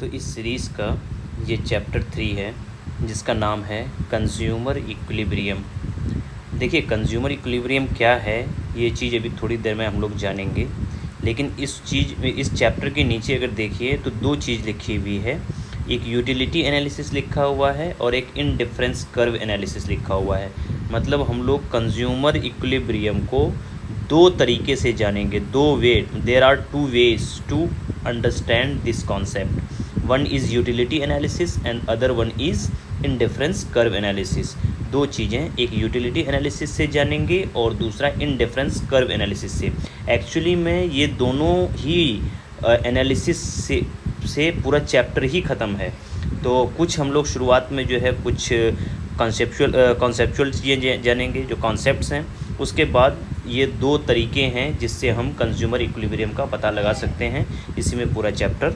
तो इस सीरीज़ का ये चैप्टर 3 है जिसका नाम है कंज्यूमर इक्विलिब्रियम। देखिए कंज्यूमर इक्विलिब्रियम क्या है ये चीज़ अभी थोड़ी देर में हम लोग जानेंगे, लेकिन इस चैप्टर के नीचे अगर देखिए तो दो चीज़ लिखी हुई है। एक यूटिलिटी एनालिसिस लिखा हुआ है और एक इंडिफरेंस कर्व एनालिसिस लिखा हुआ है। मतलब हम लोग कंज्यूमर इक्विलिब्रियम को दो तरीके से जानेंगे, दो way. There are two ways to understand this concept. One is utility analysis and other one is indifference curve analysis. दो चीज़ें, एक यूटिलिटी एनालिसिस से जानेंगे और दूसरा इंडिफरेंस कर्व एनालिसिस से। एक्चुअली में ये दोनों ही एनालिसिस से पूरा चैप्टर ही ख़त्म है। तो कुछ हम लोग शुरुआत में जो है कुछ कॉन्सेप्चुअल चीज़ें जानेंगे जो कॉन्सेप्ट्स हैं। उसके बाद ये दो तरीके हैं जिससे हम कंज्यूमर इक्विलिब्रियम का पता लगा सकते हैं। इसी में पूरा चैप्टर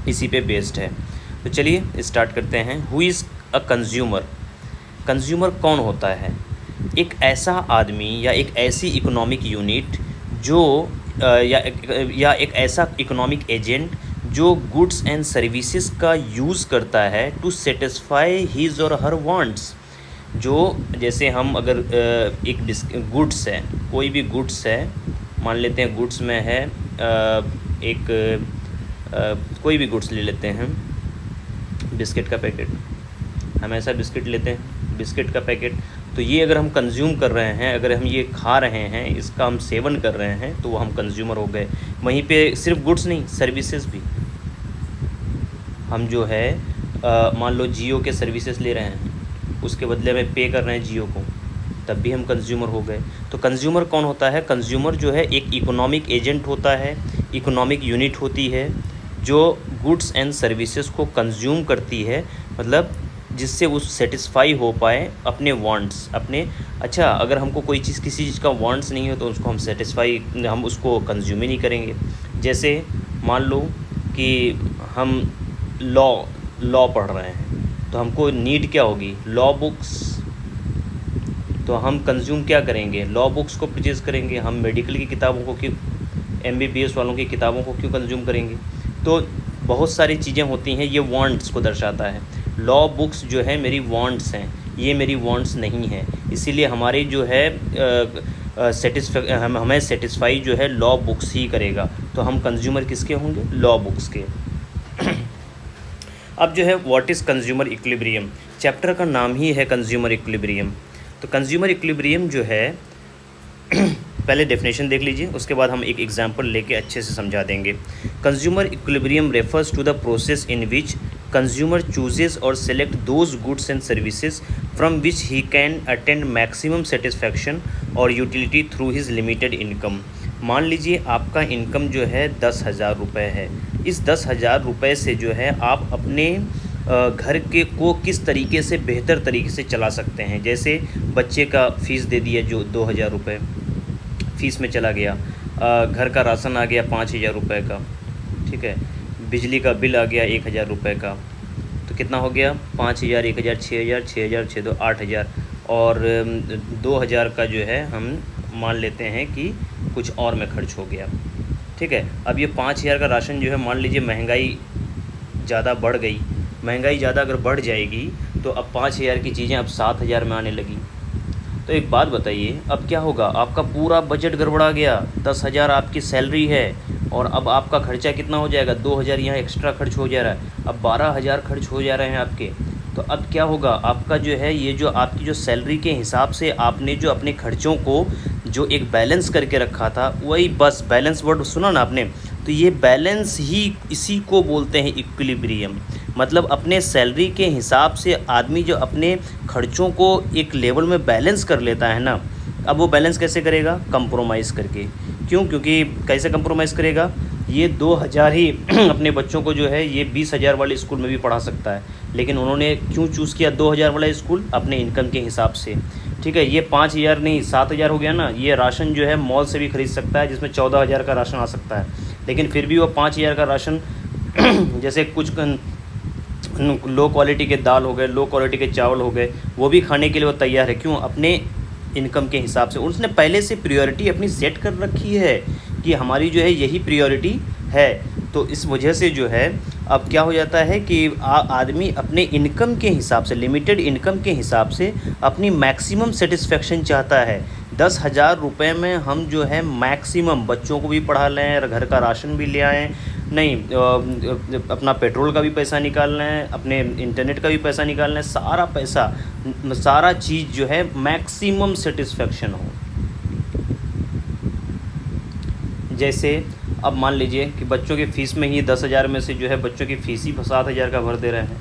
इसी पे बेस्ड है। तो चलिए स्टार्ट करते हैं। Who is a consumer? Consumer कौन होता है? एक ऐसा आदमी या एक ऐसी इकोनॉमिक यूनिट जो या एक ऐसा इकोनॉमिक एजेंट जो गुड्स एंड सर्विसेज का यूज़ करता है टू सेटिस्फाई हिज और हर वांट्स। जो जैसे हम अगर एक गुड्स है, कोई भी गुड्स है, मान लेते हैं गुड्स में है कोई भी गुड्स ले लेते हैं, बिस्किट का पैकेट, हमेशा बिस्किट लेते हैं, बिस्किट का पैकेट। तो ये अगर हम कंज्यूम कर रहे हैं, अगर हम ये खा रहे हैं, इसका हम सेवन कर रहे हैं, तो वो हम कंज्यूमर हो गए। वहीं पे सिर्फ गुड्स नहीं, सर्विसेज भी। हम जो है मान लो जियो के सर्विसेज ले रहे हैं, उसके बदले में पे कर रहे हैं जियो को, तब भी हम कंज्यूमर हो गए। तो कंज्यूमर कौन होता है? कंज्यूमर जो है एक इकोनॉमिक एजेंट होता है, इकोनॉमिक यूनिट होती है जो गुड्स एंड सर्विसेज को कंज्यूम करती है, मतलब जिससे वो सेटिस्फाई हो पाए अपने वांट्स अपने। अच्छा, अगर हमको कोई चीज़ किसी चीज़ का वांट्स नहीं है तो उसको हम उसको कंज्यूम ही नहीं करेंगे। जैसे मान लो कि हम लॉ पढ़ रहे हैं तो हमको नीड क्या होगी? Law books. तो हम कंज्यूम क्या करेंगे? लॉ बुक्स को परचेज़ करेंगे। हम मेडिकल की किताबों को क्यों, MBBS वालों की किताबों को क्यों कंज्यूम करेंगे? तो बहुत सारी चीज़ें होती हैं, ये वांट्स को दर्शाता है। लॉ बुक्स जो है मेरी वांट्स हैं, ये मेरी वांट्स नहीं है, इसीलिए हमारी जो है हमें सेटिस्फाई जो है लॉ बुक्स ही करेगा। तो हम कंज्यूमर किसके होंगे? लॉ बुक्स के। अब जो है what is consumer equilibrium, chapter का नाम ही है कंज्यूमर इक्विलिब्रियम। तो कंज्यूमर इक्विलिब्रियम जो है पहले डेफिनेशन देख लीजिए, उसके बाद हम एक एग्जांपल लेके अच्छे से समझा देंगे। Consumer equilibrium refers to the process in which consumer chooses और select those goods and services from which he can attend maximum satisfaction और utility through his limited income. मान लीजिए आपका इनकम जो है 10,000 रुपये है। इस 10,000 रुपये से जो है आप अपने घर के को किस तरीके से बेहतर तरीके से चला सकते हैं। जैसे बच्चे का फ़ीस दे दिया जो 2,000 रुपये फ़ीस में चला गया, घर का राशन आ गया 5,000 रुपये का, ठीक है, बिजली का बिल आ गया 1,000 रुपये का, तो कितना हो गया? 5,000, 1,000, 6,000, 6,000, 6 दो 8,000, और 2,000 का जो है हम मान लेते हैं कि कुछ और में खर्च हो गया, ठीक है। अब ये 5,000 का राशन जो है, मान लीजिए महंगाई ज़्यादा बढ़ गई, महंगाई ज़्यादा अगर बढ़ जाएगी तो अब 5,000 की चीज़ें अब 7,000 में आने लगी। तो एक बात बताइए, अब क्या होगा? आपका पूरा बजट गड़बड़ा गया। 10,000 आपकी सैलरी है और अब आपका खर्चा कितना हो जाएगा? 2,000 यहाँ एक्स्ट्रा खर्च हो जा रहा है, अब 12,000 खर्च हो जा रहे हैं आपके। तो अब क्या होगा? आपका जो है ये जो आपकी जो सैलरी के हिसाब से आपने जो अपने खर्चों को जो एक बैलेंस करके रखा था, वही बस बैलेंस वर्ड सुना ना आपने, तो ये बैलेंस ही इसी को बोलते हैं इक्विलिब्रियम। मतलब अपने सैलरी के हिसाब से आदमी जो अपने खर्चों को एक लेवल में बैलेंस कर लेता है ना, अब वो बैलेंस कैसे करेगा? कंप्रोमाइज़ करके। क्यों? क्योंकि कैसे कंप्रोमाइज़ करेगा? ये 2,000 ही अपने बच्चों को जो है ये 20,000 वाले स्कूल में भी पढ़ा सकता है, लेकिन उन्होंने क्यों चूज़ किया 2,000 वाला स्कूल? अपने इनकम के हिसाब से, ठीक है। ये 5,000 नहीं 7,000 हो गया ना, ये राशन जो है मॉल से भी खरीद सकता है जिसमें 14,000 का राशन आ सकता है, लेकिन फिर भी वो 5,000 का राशन जैसे कुछ लो क्वालिटी के दाल हो गए, लो क्वालिटी के चावल हो गए, वो भी खाने के लिए वो तैयार है। क्यों? अपने इनकम के हिसाब से। उसने पहले से प्रायोरिटी अपनी सेट कर रखी है कि हमारी जो है यही प्रायोरिटी है। तो इस वजह से जो है अब क्या हो जाता है कि आदमी अपने इनकम के हिसाब से, लिमिटेड इनकम के हिसाब से अपनी मैक्सिमम सेटिस्फेक्शन चाहता है। 10,000 रुपये में हम जो है मैक्सिमम बच्चों को भी पढ़ा लें, घर का राशन भी ले आएँ, नहीं अपना पेट्रोल का भी पैसा निकालना है, अपने इंटरनेट का भी पैसा निकालना है, सारा पैसा, सारा चीज़ जो है मैक्सिमम सेटिस्फेक्शन हो। जैसे अब मान लीजिए कि बच्चों की फ़ीस में ही 10,000 में से जो है बच्चों की फ़ीस ही 7,000 का भर दे रहे हैं,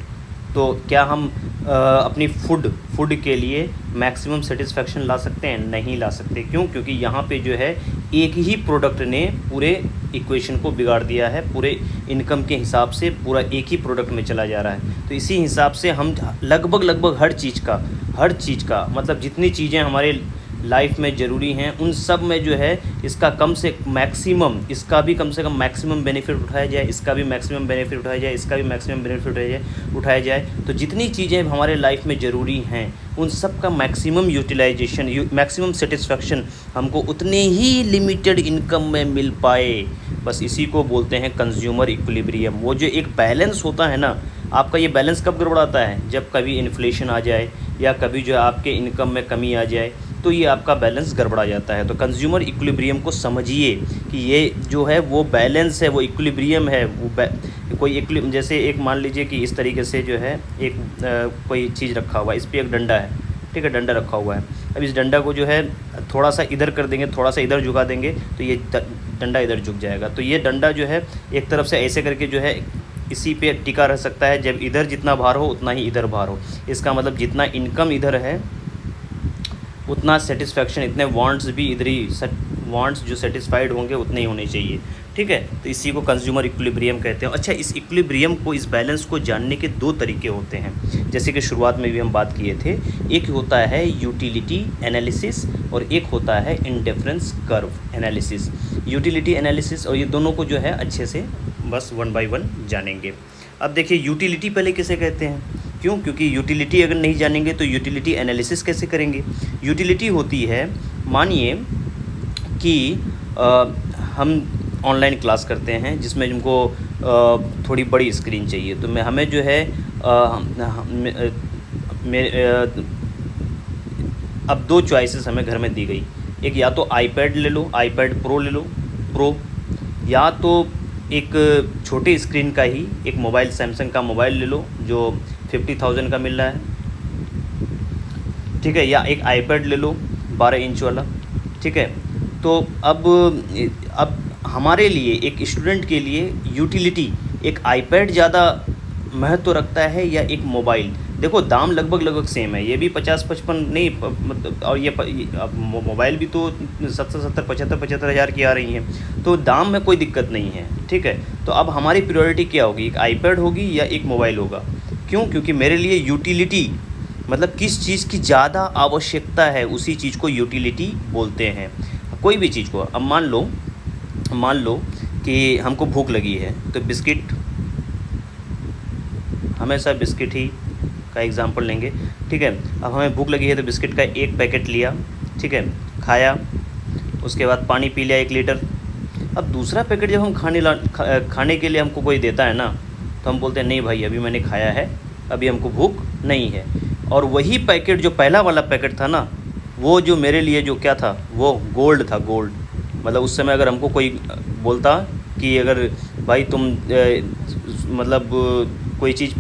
तो क्या हम अपनी फूड के लिए मैक्सिमम सेटिस्फेक्शन ला सकते हैं? नहीं ला सकते। क्यों? क्योंकि यहाँ पे जो है एक ही प्रोडक्ट ने पूरे इक्वेशन को बिगाड़ दिया है, पूरे इनकम के हिसाब से पूरा एक ही प्रोडक्ट में चला जा रहा है। तो इसी हिसाब से हम लगभग हर चीज़ का मतलब जितनी चीज़ें हमारे लाइफ में ज़रूरी हैं उन सब में जो है इसका कम से मैक्सिमम, इसका भी कम से कम मैक्सिमम बेनिफिट उठाया जाए, इसका भी मैक्सिमम बेनिफिट उठाया जाए, इसका भी मैक्सिमम बेनिफिट उठाया जाए। तो जितनी चीज़ें हमारे लाइफ में ज़रूरी हैं उन सब का मैक्सिमम यूटिलाइजेशन, मैक्सिमम सेटिस्फेक्शन हमको उतने ही लिमिटेड इनकम में मिल पाए, बस इसी को बोलते हैं कंज्यूमर इक्विलिब्रियम। वो जो एक बैलेंस होता है ना, आपका ये बैलेंस कब गड़बड़ाता है? जब कभी इन्फ्लेशन आ जाए या कभी जो आपके इनकम में कमी आ जाए, तो ये आपका बैलेंस गड़बड़ा जाता है। तो कंज्यूमर इक्विलिब्रियम को समझिए कि ये जो है वो बैलेंस है, वो इक्विलिब्रियम है। वो कोई जैसे एक मान लीजिए कि इस तरीके से जो है एक कोई चीज़ रखा हुआ है, इस पर एक डंडा है, ठीक है, डंडा रखा हुआ है। अब इस डंडा को जो है थोड़ा सा इधर कर देंगे, थोड़ा सा इधर झुका देंगे तो ये डंडा इधर झुक जाएगा। तो ये डंडा जो है एक तरफ से ऐसे करके जो है इसी पे टिका रह सकता है। जब इधर जितना भार हो उतना ही इधर भार हो। इसका मतलब जितना इनकम इधर है उतना सेटिस्फेक्शन, इतने वांट्स भी इधर ही, वांट्स जो सेटिस्फाइड होंगे उतने ही होने चाहिए, ठीक है। तो इसी को कंज्यूमर इक्विलिब्रियम कहते हैं। अच्छा, इस इक्विलिब्रियम को, इस बैलेंस को जानने के दो तरीके होते हैं, जैसे कि शुरुआत में भी हम बात किए थे। एक होता है यूटिलिटी एनालिसिस और एक होता है indifference curve analysis. Utility analysis और ये दोनों को जो है अच्छे से बस 1 बाय 1 जानेंगे। अब देखिए यूटिलिटी पहले किसे कहते हैं, क्यों? क्योंकि यूटिलिटी अगर नहीं जानेंगे तो यूटिलिटी एनालिसिस कैसे करेंगे। यूटिलिटी होती है, मानिए कि हम ऑनलाइन क्लास करते हैं जिसमें हमको थोड़ी बड़ी स्क्रीन चाहिए, तो हमें जो है अब 2 चॉइसेस हमें घर में दी गई। एक या तो आईपैड ले लो, आईपैड प्रो ले लो, प्रो, या तो एक छोटे स्क्रीन का ही एक मोबाइल, सैमसंग का मोबाइल ले लो जो 50,000 का मिल रहा है, ठीक है, या एक आईपैड ले लो 12 इंच वाला, ठीक है। तो अब हमारे लिए, एक स्टूडेंट के लिए यूटिलिटी, एक आईपैड ज़्यादा महत्व रखता है या एक मोबाइल? देखो दाम लगभग सेम है, ये भी 50-55 नहीं मतलब, और ये मोबाइल भी तो 70-70, 75-75 हज़ार की आ रही हैं, तो दाम में कोई दिक्कत नहीं है, ठीक है। तो अब हमारी प्रायोरिटी क्या होगी, एक आईपैड होगी या एक मोबाइल होगा? क्यों? क्योंकि मेरे लिए यूटिलिटी मतलब किस चीज़ की ज़्यादा आवश्यकता है, उसी चीज़ को यूटिलिटी बोलते हैं। कोई भी चीज़ को, अब मान लो कि हमको भूख लगी है तो बिस्किट, हमेशा बिस्किट ही का एग्ज़ाम्पल लेंगे, ठीक है। अब हमें भूख लगी है तो बिस्किट का एक पैकेट लिया, ठीक है, खाया, उसके बाद पानी पी लिया 1 लीटर। अब दूसरा पैकेट जब हम खाने के लिए हमको कोई देता है ना, तो हम बोलते हैं नहीं भाई अभी मैंने खाया है, अभी हमको भूख नहीं है। और वही पैकेट जो पहला वाला पैकेट था ना, वो जो मेरे लिए जो क्या था, वो गोल्ड था, गोल्ड। मतलब उस समय अगर हमको कोई बोलता कि अगर भाई तुम मतलब कोई चीज़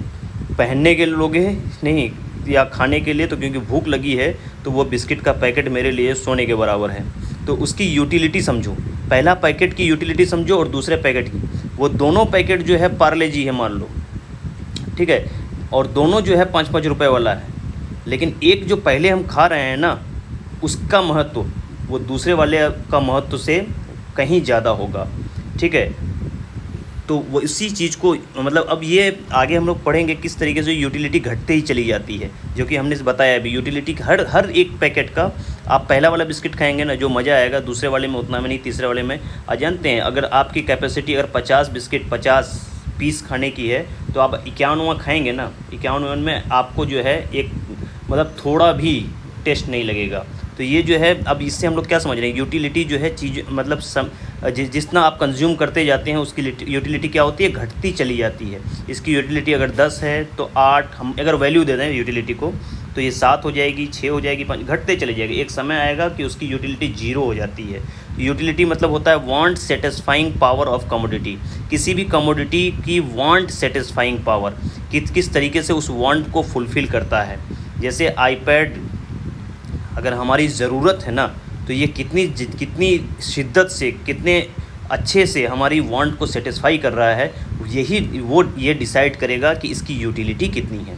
पहनने के लिए लोगे नहीं या खाने के लिए, तो क्योंकि भूख लगी है तो वो बिस्किट का पैकेट मेरे लिए सोने के बराबर है। तो उसकी यूटिलिटी समझो, पहला पैकेट की यूटिलिटी समझो और दूसरे पैकेट की। वो दोनों पैकेट जो है पार्ले जी है मान लो, ठीक है, और दोनों जो है 5-5 रुपये वाला है, लेकिन एक जो पहले हम खा रहे हैं ना, उसका महत्व वो दूसरे वाले का महत्व से कहीं ज़्यादा होगा, ठीक है। तो वो इसी चीज़ को मतलब अब ये आगे हम लोग पढ़ेंगे किस तरीके से यूटिलिटी घटते ही चली जाती है, जो कि हमने बताया अभी। यूटिलिटी हर एक पैकेट का, आप पहला वाला बिस्किट खाएंगे ना, जो मज़ा आएगा दूसरे वाले में उतना में नहीं, तीसरे वाले में। जानते हैं अगर आपकी कैपेसिटी अगर 50 बिस्किट 50 पीस खाने की है, तो आप 51वां खाएँगे ना, 51वां में आपको जो है एक मतलब थोड़ा भी टेस्ट नहीं लगेगा। तो ये जो है, अब इससे हम लोग क्या समझ रहे हैं, यूटिलिटी जो है चीज़ मतलब जितना आप कंज्यूम करते जाते हैं उसकी यूटिलिटी क्या होती है, घटती चली जाती है। इसकी यूटिलिटी अगर 10 है तो 8, हम अगर वैल्यू दे दें यूटिलिटी को तो ये 7 हो जाएगी, 6 हो जाएगी, 5, घटते चले जाएगी। एक समय आएगा कि उसकी यूटिलिटी 0 हो जाती है। यूटिलिटी मतलब होता है want satisfying power of commodity, किसी भी कमोडिटी की वांट सेटिस्फाइंग पावर, किस तरीके से उस वांट को फुलफ़िल करता है। जैसे आईपैड अगर हमारी ज़रूरत है ना, तो ये कितनी शिद्दत से, कितने अच्छे से हमारी वांट को सेटिस्फाई कर रहा है, ये डिसाइड करेगा कि इसकी यूटिलिटी कितनी है।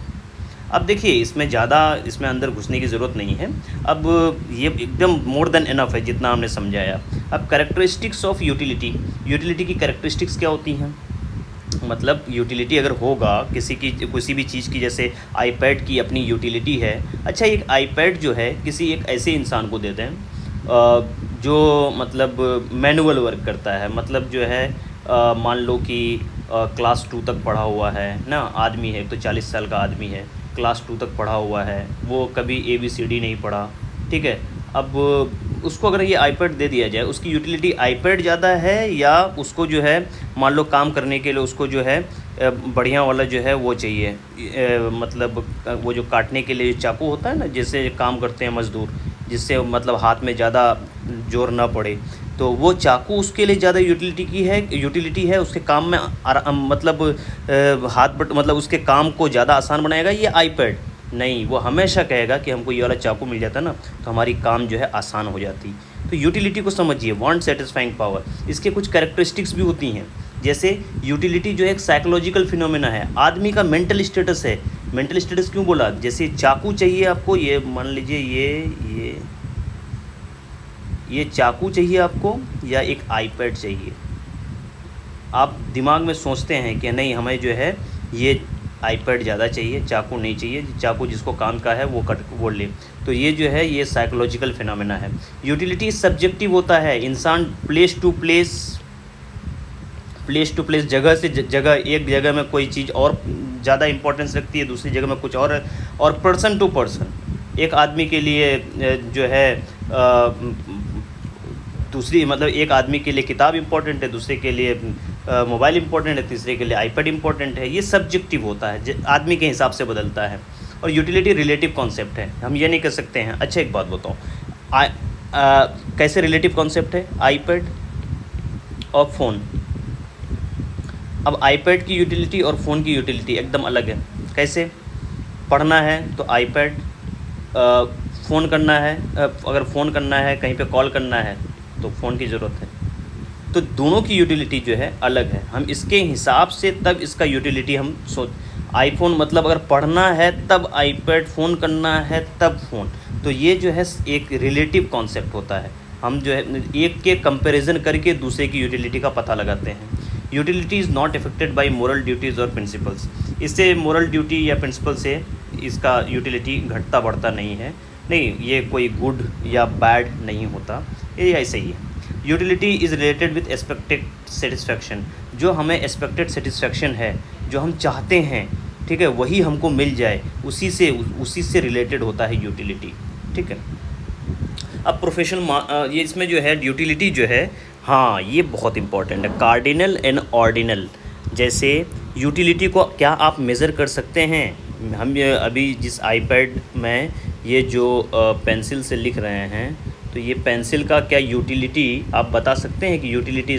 अब देखिए, इसमें अंदर घुसने की ज़रूरत नहीं है। अब ये एकदम मोर देन इनफ है जितना हमने समझाया। अब कैरेक्टरिस्टिक्स ऑफ यूटिलिटी की कैरेक्टरिस्टिक्स क्या होती हैं, मतलब यूटिलिटी अगर होगा किसी भी चीज़ की, जैसे आईपैड की अपनी यूटिलिटी है। अच्छा, एक आईपैड जो है किसी एक ऐसे इंसान को दे दें जो मतलब मैनुअल वर्क करता है, मतलब जो है मान लो कि क्लास 2 तक पढ़ा हुआ है ना, आदमी है तो 40 साल का आदमी है, क्लास 2 तक पढ़ा हुआ है, वो कभी ABCD नहीं पढ़ा, ठीक है। अब उसको अगर ये आईपैड दे दिया जाए, उसकी यूटिलिटी आईपैड ज़्यादा है या उसको जो है मान लो काम करने के लिए उसको जो है बढ़िया वाला जो है वो चाहिए, मतलब वो जो काटने के लिए चाकू होता है ना, जैसे काम करते हैं मज़दूर, जिससे मतलब हाथ में ज़्यादा जोर ना पड़े, तो वो चाकू उसके लिए ज़्यादा यूटिलिटी है उसके काम में मतलब मतलब उसके काम को ज़्यादा आसान बनाएगा। ये आईपैड नहीं, वो हमेशा कहेगा कि हमको ये वाला चाकू मिल जाता ना तो हमारी काम जो है आसान हो जाती। तो यूटिलिटी को समझिए, वांट सेटिस्फाइंग पावर, इसके कुछ कैरेक्टरिस्टिक्स भी होती हैं। जैसे यूटिलिटी जो है एक साइकोलॉजिकल फिनोमेना है, आदमी का मेंटल स्टेटस है। मेंटल स्टेटस क्यों बोला, जैसे चाकू चाहिए आपको, ये मान लीजिए ये चाकू चाहिए आपको या एक आईपैड चाहिए, आप दिमाग में सोचते हैं कि नहीं हमें जो है ये आईपैड ज़्यादा चाहिए, चाकू नहीं चाहिए, चाकू जिसको काम का है वो ले। तो ये जो है ये साइकोलॉजिकल फिनोमेना है। यूटिलिटी सब्जेक्टिव होता है, इंसान प्लेस टू प्लेस जगह से जगह, एक जगह में कोई चीज़ और ज़्यादा इंपॉर्टेंस रखती है, दूसरी जगह में कुछ और पर्सन टू पर्सन, एक आदमी के लिए जो है दूसरी मतलब एक आदमी के लिए किताब इम्पोर्टेंट है, दूसरे के लिए मोबाइल इम्पोर्टेंट है, तीसरे के लिए आईपैड इम्पोर्टेंट है। ये सब्जेक्टिव होता है, आदमी के हिसाब से बदलता है। और यूटिलिटी रिलेटिव कॉन्सेप्ट है, हम ये नहीं कर सकते हैं। अच्छा, एक बात बताओ, कैसे रिलेटिव कॉन्सेप्ट है आईपैड और फ़ोन। अब आईपैड की यूटिलिटी और फ़ोन की यूटिलिटी एकदम अलग है। कैसे, पढ़ना है तो आईपैड, फ़ोन करना है, अगर फ़ोन करना है, कहीं पे कॉल करना है तो फ़ोन की ज़रूरत है। तो दोनों की यूटिलिटी जो है अलग है, हम इसके हिसाब से तब इसका यूटिलिटी हम आईफोन मतलब अगर पढ़ना है तब आईपैड, फ़ोन करना है तब फ़ोन। तो ये जो है एक रिलेटिव कॉन्सेप्ट होता है, हम जो है एक के कंपैरिजन करके दूसरे की यूटिलिटी का पता लगाते हैं। Utility is not affected by moral duties और प्रिंसिपल्स, इससे मोरल ड्यूटी या प्रिंसिपल से इसका यूटिलिटी घटता बढ़ता नहीं है, नहीं ये कोई गुड या बैड नहीं होता, ये ऐसे ही है। Utility is related with expected satisfaction, जो हमें एक्सपेक्टेड सेटिस्फैक्शन है, जो हम चाहते हैं, ठीक है, वही हमको मिल जाए, उसी से रिलेटेड होता है यूटिलिटी, ठीक है। अब प्रोफेशनल ये इसमें जो है यूटिलिटी जो है, हाँ ये बहुत इंपॉर्टेंट है, कार्डिनल एंड ऑर्डिनल। जैसे यूटिलिटी को क्या आप मेज़र कर सकते हैं, हम ये अभी जिस आईपैड में ये जो पेंसिल से लिख रहे हैं, तो ये पेंसिल का क्या यूटिलिटी आप बता सकते हैं कि यूटिलिटी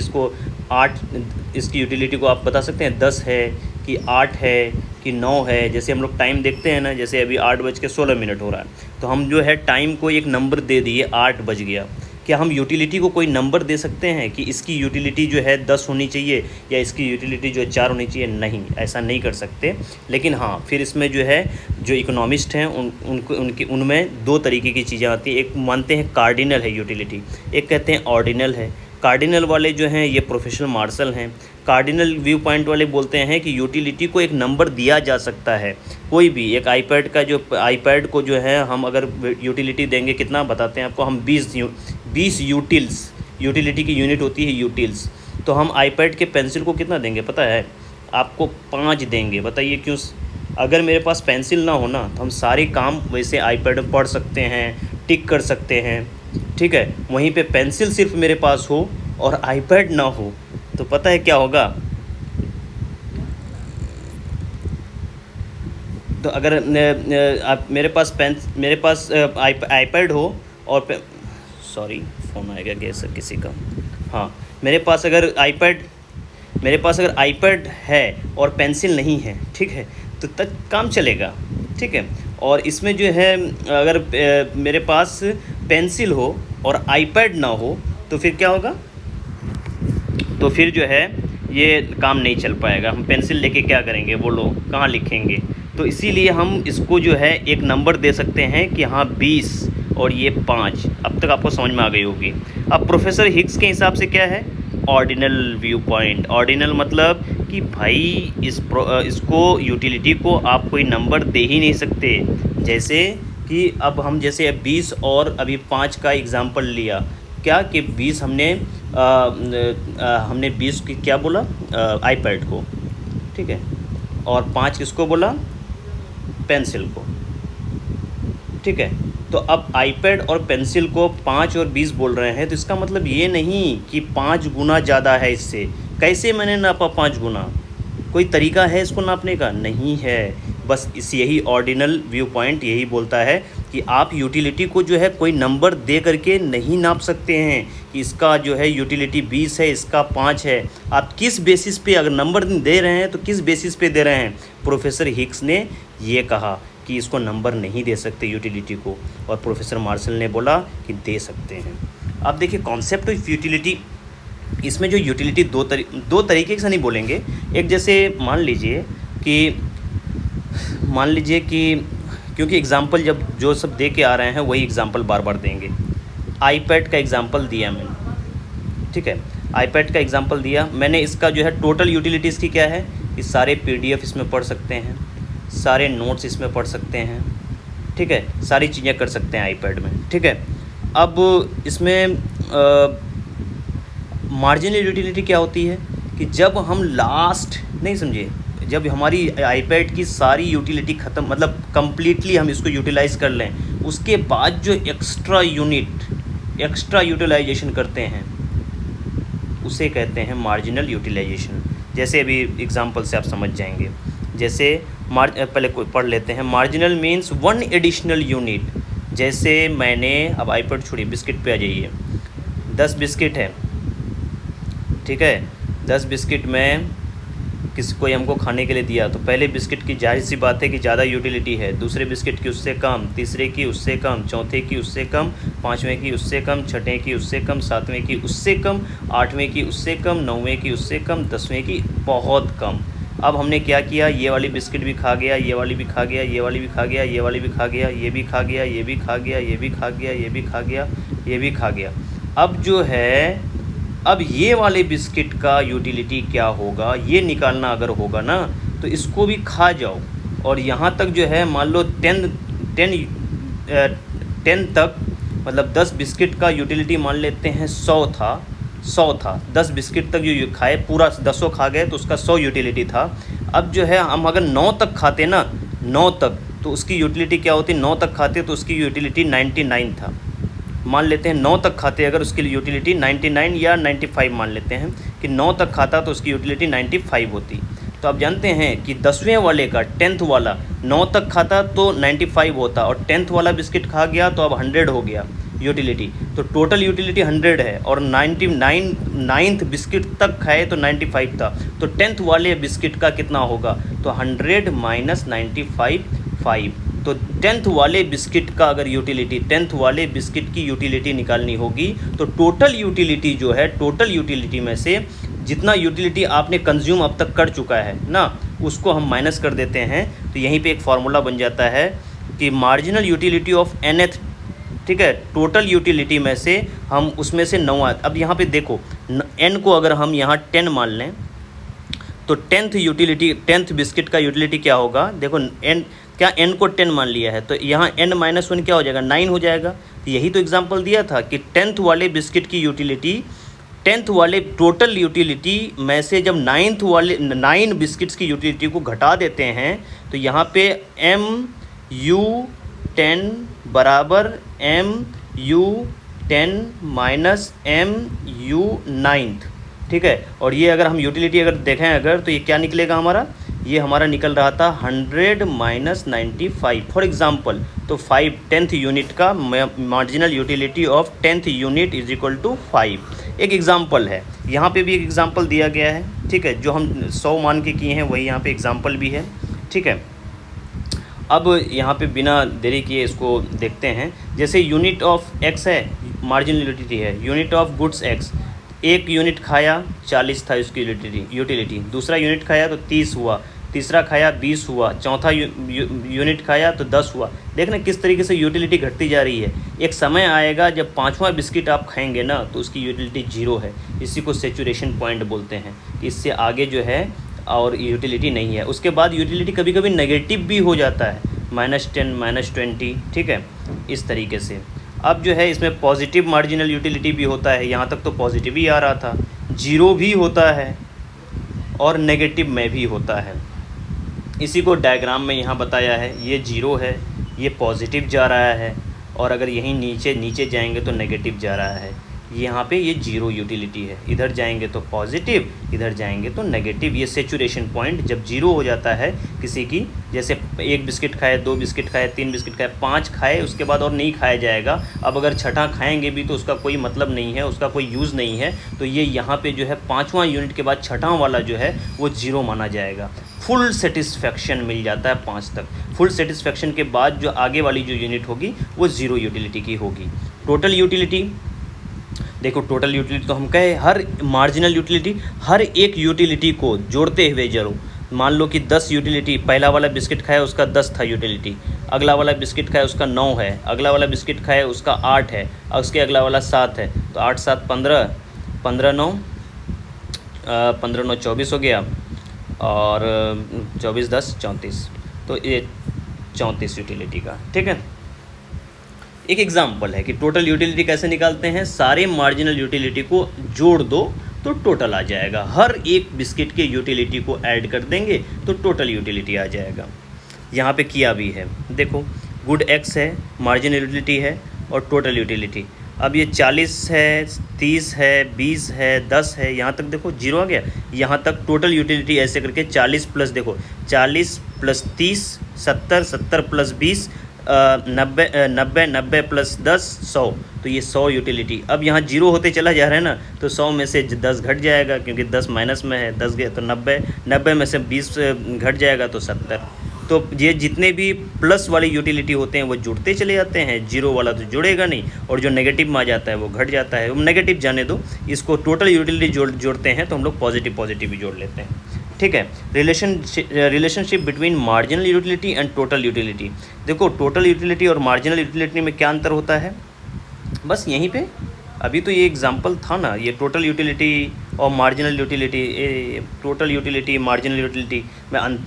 इसकी यूटिलिटी को आप बता सकते हैं 10 है कि 8 है कि 9 है। जैसे हम लोग टाइम देखते हैं ना, जैसे अभी 8:16 हो रहा है, तो हम जो है टाइम को एक नंबर दे दिए, 8 बज गया। क्या हम यूटिलिटी को कोई नंबर दे सकते हैं कि इसकी यूटिलिटी जो है 10 होनी चाहिए या इसकी यूटिलिटी जो है 4 होनी चाहिए? नहीं, ऐसा नहीं कर सकते। लेकिन हाँ, फिर इसमें जो है जो इकोनॉमिस्ट हैं उनमें 2 तरीके की चीज़ें आती हैं। एक मानते हैं कार्डिनल है यूटिलिटी, एक कहते हैं ऑर्डिनल है। कार्डिनल वाले जो हैं ये प्रोफेशनल मार्शल हैं। कार्डिनल व्यू पॉइंट वाले बोलते हैं कि यूटिलिटी को एक नंबर दिया जा सकता है, कोई भी एक आईपैड को जो है हम अगर यूटिलिटी देंगे, कितना बताते हैं आपको हम 20 यूटिल्स, यूटिलिटी की यूनिट होती है यूटिल्स। तो हम आईपैड के पेंसिल को कितना देंगे पता है आपको? 5 देंगे। बताइए क्यों? अगर मेरे पास पेंसिल ना हो ना तो हम सारे काम वैसे आईपैड में पढ़ सकते हैं, टिक कर सकते हैं, ठीक है। वहीं पे पेंसिल सिर्फ मेरे पास हो और आईपैड ना हो तो पता है क्या होगा। तो अगर मेरे पास आईपैड हो और सॉरी फ़ोन आ गया गैस किसी का। हाँ, मेरे पास अगर आईपैड है और पेंसिल नहीं है, ठीक है, तो तक काम चलेगा, ठीक है। और इसमें जो है अगर मेरे पास पेंसिल हो और आईपैड ना हो तो फिर क्या होगा, तो फिर जो है ये काम नहीं चल पाएगा। हम पेंसिल लेके क्या करेंगे, बोलो कहाँ लिखेंगे। तो इसीलिए हम इसको जो है एक नंबर दे सकते हैं कि हाँ 20 और ये 5। अब तक आपको समझ में आ गई होगी। अब प्रोफेसर हिग्स के हिसाब से क्या है, ऑर्डिनल व्यू पॉइंट। ऑर्डिनल मतलब कि भाई इसको यूटिलिटी को आप कोई नंबर दे ही नहीं सकते। जैसे कि अब हम जैसे 20 और अभी 5 का एग्ज़ाम्पल लिया, क्या कि 20 हमने 20 की क्या बोला, आईपैड को, ठीक है, और 5 किसको बोला, पेंसिल को, ठीक है। तो अब आईपैड और पेंसिल को 5 और 20 बोल रहे हैं, तो इसका मतलब ये नहीं कि 5 गुना ज़्यादा है इससे। कैसे मैंने नापा 5 गुना, कोई तरीका है इसको नापने का? नहीं है। बस यही ऑर्डिनल व्यू पॉइंट यही बोलता है कि आप यूटिलिटी को जो है कोई नंबर दे करके नहीं नाप सकते हैं कि इसका जो है यूटिलिटी 20 है, इसका 5 है। आप किस बेसिस पे अगर नंबर दे रहे हैं तो किस बेसिस पे दे रहे हैं? प्रोफेसर हिग्स ने ये कहा कि इसको नंबर नहीं दे सकते यूटिलिटी को, और प्रोफेसर मार्शल ने बोला कि दे सकते हैं। अब देखिए कॉन्सेप्ट ऑफ यूटिलिटी, इसमें जो यूटिलिटी दो तरीके से नहीं बोलेंगे। एक जैसे मान लीजिए कि क्योंकि एग्ज़ाम्पल जब जो सब दे के आ रहे हैं वही एग्ज़ाम्पल बार बार देंगे। आईपैड का एग्ज़ाम्पल दिया मैंने, ठीक है, आईपैड का एग्ज़ाम्पल दिया मैंने। इसका जो है टोटल यूटिलिटी इसकी क्या है कि सारे PDF इसमें पढ़ सकते हैं, सारे नोट्स इसमें पढ़ सकते हैं, ठीक है, सारी चीज़ें कर सकते हैं आईपैड में, ठीक है। अब इसमें मार्जिनल यूटिलिटी क्या होती है कि जब हम लास्ट नहीं समझे, जब हमारी आईपैड की सारी यूटिलिटी ख़त्म, मतलब कम्प्लीटली हम इसको यूटिलाइज़ कर लें, उसके बाद जो एक्स्ट्रा यूटिलाइजेशन करते हैं उसे कहते हैं मार्जिनल यूटिलाइजेशन। जैसे अभी एग्जांपल से आप समझ जाएंगे। जैसे पहले पढ़ लेते हैं। Marginal means 1 additional unit. जैसे मैंने, अब आईपैड छोड़िए, बिस्किट पे आ जाइए। 10 बिस्किट है, ठीक है, 10 बिस्किट में कोई हमको खाने के लिए दिया, तो पहले बिस्किट की जाहिर सी बात है कि ज़्यादा यूटिलिटी है, दूसरे बिस्किट की उससे कम, तीसरे की उससे कम, चौथे की उससे कम, पाँचवें की उससे कम, छठे की उससे कम, सातवें की उससे कम, आठवें की उससे कम, नौवें की उससे कम, 10वें की बहुत कम। अब हमने क्या किया, ये वाली बिस्किट भी खा गया, ये वाली भी खा गया, ये वाली भी खा गया, ये वाली भी खा गया, ये भी खा गया, ये भी खा गया, ये भी खा गया, ये भी खा गया, ये भी खा गया। अब जो है, अब ये वाले बिस्किट का यूटिलिटी क्या होगा, ये निकालना अगर होगा ना, तो इसको भी खा जाओ और यहाँ तक जो है मान लो 10 तक, मतलब 10 बिस्किट का यूटिलिटी मान लेते हैं 100 था। 10 बिस्किट तक जो खाए, पूरा 10 खा गए तो उसका 100 यूटिलिटी था। अब जो है हम अगर 9 तक खाते ना, 9 तक, तो उसकी यूटिलिटी क्या होती, 9 तक खाते तो उसकी यूटिलिटी 99 था। मान लेते हैं 9 तक खाते अगर उसकी यूटिलिटी 99 या 95 मान लेते हैं कि 9 तक खाता तो उसकी यूटिलिटी 95 होती। तो आप जानते हैं कि 10वें वाले का 10th वाला 9 तक खाता तो 95 होता, और 10th वाला बिस्किट खा गया तो अब 100 हो गया यूटिलिटी। तो टोटल यूटिलिटी 100 है, और 9th बिस्किट तक खाए तो 95 था, तो 10th वाले बिस्किट का कितना होगा, तो 100 माइनस 95 5। तो 10th वाले बिस्किट का अगर यूटिलिटी, 10th वाले बिस्किट की यूटिलिटी निकालनी होगी, तो टोटल यूटिलिटी जो है, टोटल यूटिलिटी में से जितना यूटिलिटी आपने कंज्यूम अब तक कर चुका है ना, उसको हम माइनस कर देते हैं। तो यहीं पे एक फार्मूला बन जाता है कि मार्जिनल यूटिलिटी ऑफ nth, ठीक है, टोटल यूटिलिटी में से हम उसमें से 9। अब यहाँ पे देखो n को अगर हम यहाँ 10 मान लें तो 10th बिस्किट का यूटिलिटी क्या होगा, देखो n को 10 मान लिया है तो यहाँ n-1 क्या हो जाएगा, 9 हो जाएगा। तो यही तो एग्जांपल दिया था कि 10th वाले बिस्किट की यूटिलिटी 10th वाले टोटल यूटिलिटी में से जब 9th वाले 9 बिस्किट्स की यूटिलिटी को घटा देते हैं तो यहाँ पे MU10 बराबर MU10 माइनस MU9, ठीक है। और ये अगर हम यूटिलिटी अगर देखें अगर तो ये क्या निकलेगा हमारा, ये हमारा निकल रहा था 100 माइनस 95 फॉर एग्जांपल। तो 10th यूनिट का marginal utility of 10th unit is equal to 5। एक एग्जांपल है, यहाँ पे भी एक एग्जांपल दिया गया है, ठीक है। जो हम 100 मान के किए हैं वही यहाँ पे एग्जांपल भी है, ठीक है। अब यहाँ पे बिना देरी किए इसको देखते हैं। जैसे यूनिट ऑफ एक्स है, मार्जिनल यूटिलिटी है, यूनिट ऑफ गुड्स एक्स, एक यूनिट खाया 40 था इसकी यूटिलिटी, दूसरा यूनिट खाया तो 30 हुआ, तीसरा खाया 20 हुआ, चौथा यूनिट खाया तो 10 हुआ। देखना किस तरीके से यूटिलिटी घटती जा रही है। एक समय आएगा जब 5वां बिस्किट आप खाएंगे ना तो उसकी यूटिलिटी 0 है। इसी को सेचुरेशन पॉइंट बोलते हैं, कि इससे आगे जो है और यूटिलिटी नहीं है। उसके बाद यूटिलिटी कभी कभी नेगेटिव भी हो जाता है, -10 -20, ठीक है, इस तरीके से। अब जो है इसमें पॉजिटिव मार्जिनल यूटिलिटी भी होता है, यहाँ तक तो पॉजिटिव ही आ रहा था, 0 भी होता है और नेगेटिव में भी होता है। इसी को डायग्राम में यहाँ बताया है, ये 0 है, ये पॉजिटिव जा रहा है, और अगर यहीं नीचे जाएंगे तो नेगेटिव जा रहा है। यहाँ पे ये 0 यूटिलिटी है, इधर जाएंगे तो पॉजिटिव, इधर जाएंगे तो नेगेटिव। ये सेचुरेशन पॉइंट जब 0 हो जाता है किसी की, जैसे 1 बिस्किट खाए, 2 बिस्किट खाए, 3 बिस्किट खाए, 5 खाए, उसके बाद और नहीं खाया जाएगा। अब अगर छठा खाएंगे भी तो उसका कोई मतलब नहीं है, उसका कोई यूज़ नहीं है। तो ये यहाँ पे जो है 5वां यूनिट के बाद छठा वाला जो है वो 0 माना जाएगा। फुल सेटिस्फेक्शन मिल जाता है 5 तक। फुल सेटिस्फेक्शन के बाद जो आगे वाली जो यूनिट होगी वो 0 यूटिलिटी की होगी। टोटल यूटिलिटी देखो, टोटल यूटिलिटी तो हम कहे हर मार्जिनल यूटिलिटी, हर एक यूटिलिटी को जोड़ते हुए जरूर। मान लो कि 10 यूटिलिटी, पहला वाला बिस्किट खाया उसका 10 था यूटिलिटी, अगला वाला बिस्किट खाया उसका 9 है, अगला वाला बिस्किट खाया उसका 8 है, और उसके अगला वाला 7 है। तो 8 7 15, 15 9 24 हो गया, और 24 10 34। तो ये 34 यूटिलिटी का, ठीक है। एक एग्जाम्पल है कि टोटल यूटिलिटी कैसे निकालते हैं। सारे मार्जिनल यूटिलिटी को जोड़ दो तो टोटल आ जाएगा। हर एक बिस्किट के यूटिलिटी को ऐड कर देंगे तो टोटल यूटिलिटी आ जाएगा। यहाँ पे किया भी है, देखो गुड एक्स है, मार्जिनल यूटिलिटी है और टोटल यूटिलिटी। अब ये 40 है, 30 है, 20 है, 10 है, यहाँ तक देखो 0 आ गया। यहाँ तक टोटल यूटिलिटी ऐसे करके 40 प्लस, देखो 40 प्लस 30 70, 70 प्लस 20 90, 90 90 प्लस 10 100। तो ये 100 यूटिलिटी। अब यहाँ 0 होते चला जा रहा है ना, तो 100 में से 10 घट जाएगा, क्योंकि 10 माइनस में है, 10 गया तो 90, 90 में से 20 घट जाएगा तो 70। तो ये जितने भी प्लस वाली यूटिलिटी होते हैं वो जुड़ते चले जाते हैं, 0 वाला तो जुड़ेगा नहीं, और जो नेगेटिव में आ जाता है वो घट जाता है। नेगेटिव जाने दो, इसको टोटल यूटिलिटी जोड़ते हैं तो हम लोग पॉजिटिव भी जोड़ लेते हैं, ठीक है। Relationship between marginal utility and total utility. देखो टोटल यूटिलिटी और मार्जिनल यूटिलिटी में क्या अंतर होता है, बस यहीं पे। अभी तो ये एग्जांपल था ना, ये टोटल यूटिलिटी और marginal utility, total utility marginal utility में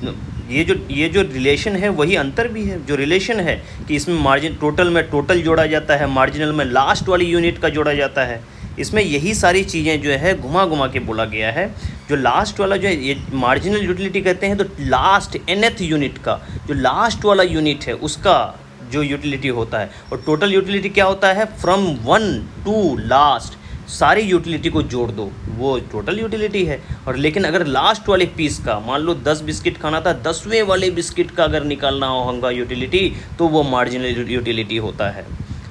ये जो रिलेशन है वही अंतर भी है। जो रिलेशन है कि इसमें टोटल में टोटल जोड़ा जाता है, मार्जिनल में लास्ट वाली यूनिट का जोड़ा जाता है। इसमें यही सारी चीज़ें जो है घुमा के बोला गया है। जो लास्ट वाला जो है ये मार्जिनल यूटिलिटी कहते हैं, तो लास्ट nth यूनिट का जो लास्ट वाला यूनिट है उसका जो यूटिलिटी होता है। और टोटल यूटिलिटी क्या होता है, फ्रॉम 1 टू लास्ट सारी यूटिलिटी को जोड़ दो, वो टोटल यूटिलिटी है। और लेकिन अगर लास्ट वाले पीस का, मान लो 10 बिस्किट खाना था, 10वें वाले बिस्किट का अगर निकालना होगा यूटिलिटी, तो वो मार्जिनल यूटिलिटी होता है।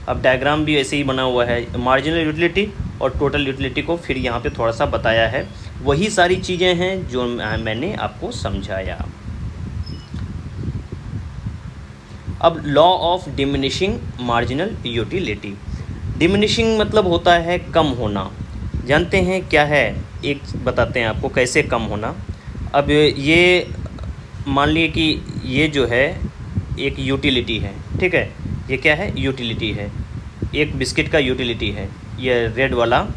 अब डायग्राम भी ऐसे ही बना हुआ है, मार्जिनल यूटिलिटी और टोटल यूटिलिटी को फिर यहाँ पे थोड़ा सा बताया है। वही सारी चीज़ें हैं जो मैंने आपको समझाया। अब law of diminishing marginal utility. Diminishing मतलब होता है कम होना। जानते हैं क्या है, एक बताते हैं आपको कैसे कम होना। अब ये मान लिए कि ये जो है एक यूटिलिटी है, ठीक है, ये क्या है, यूटिलिटी है, एक बिस्किट का यूटिलिटी है, ये रेड वाला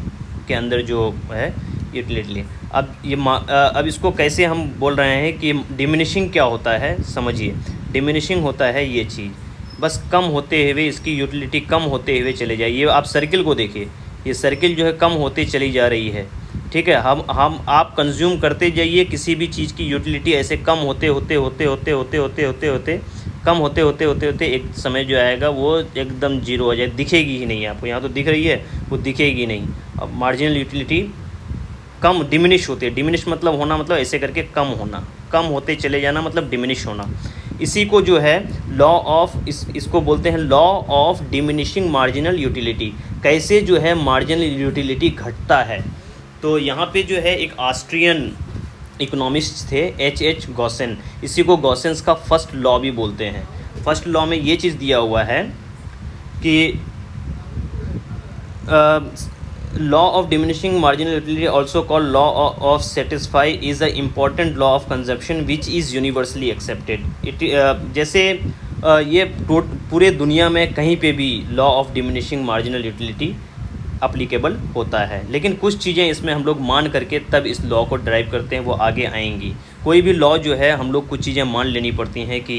के अंदर जो है यूटिलिटी। अब इसको कैसे हम बोल रहे हैं कि डिमिनिशिंग क्या होता है, समझिए। डिमिनिशिंग होता है ये चीज़, बस कम होते हुए, इसकी यूटिलिटी कम होते हुए चले जाए। ये आप सर्किल को देखिए, ये सर्किल जो है कम होते चली जा रही है। ठीक है, हम आप कंज्यूम करते जाइए किसी भी चीज़ की यूटिलिटी, ऐसे कम होते होते होते होते होते होते होते होते कम होते होते होते होते एक समय जो आएगा वो एकदम जीरो हो जाए, दिखेगी ही नहीं आपको। यहाँ तो दिख रही है, वो दिखेगी नहीं। अब मार्जिनल यूटिलिटी कम डिमिनिश होती है। डिमिनिश मतलब होना, मतलब ऐसे करके कम होना, कम होते चले जाना मतलब डिमिनिश होना। इसी को जो है लॉ ऑफ इसको बोलते हैं law of diminishing marginal utility. कैसे जो है मार्जिनल यूटिलिटी घटता है। तो यहाँ पे जो है एक ऑस्ट्रियन इकोनॉमिस्ट थे H.H. गॉसेन, इसी को गॉसेंस का फर्स्ट लॉ भी बोलते हैं। फर्स्ट लॉ में ये चीज़ दिया हुआ है कि law of diminishing marginal utility also called law of satisfy is a important law of consumption which is universally accepted. जैसे ये पूरे दुनिया में कहीं पे भी law of diminishing marginal utility applicable होता है, लेकिन कुछ चीज़ें इसमें हम लोग मान करके तब इस लॉ को ड्राइव करते हैं, वो आगे आएंगी। कोई भी लॉ जो है हम लोग कुछ चीज़ें मान लेनी पड़ती हैं कि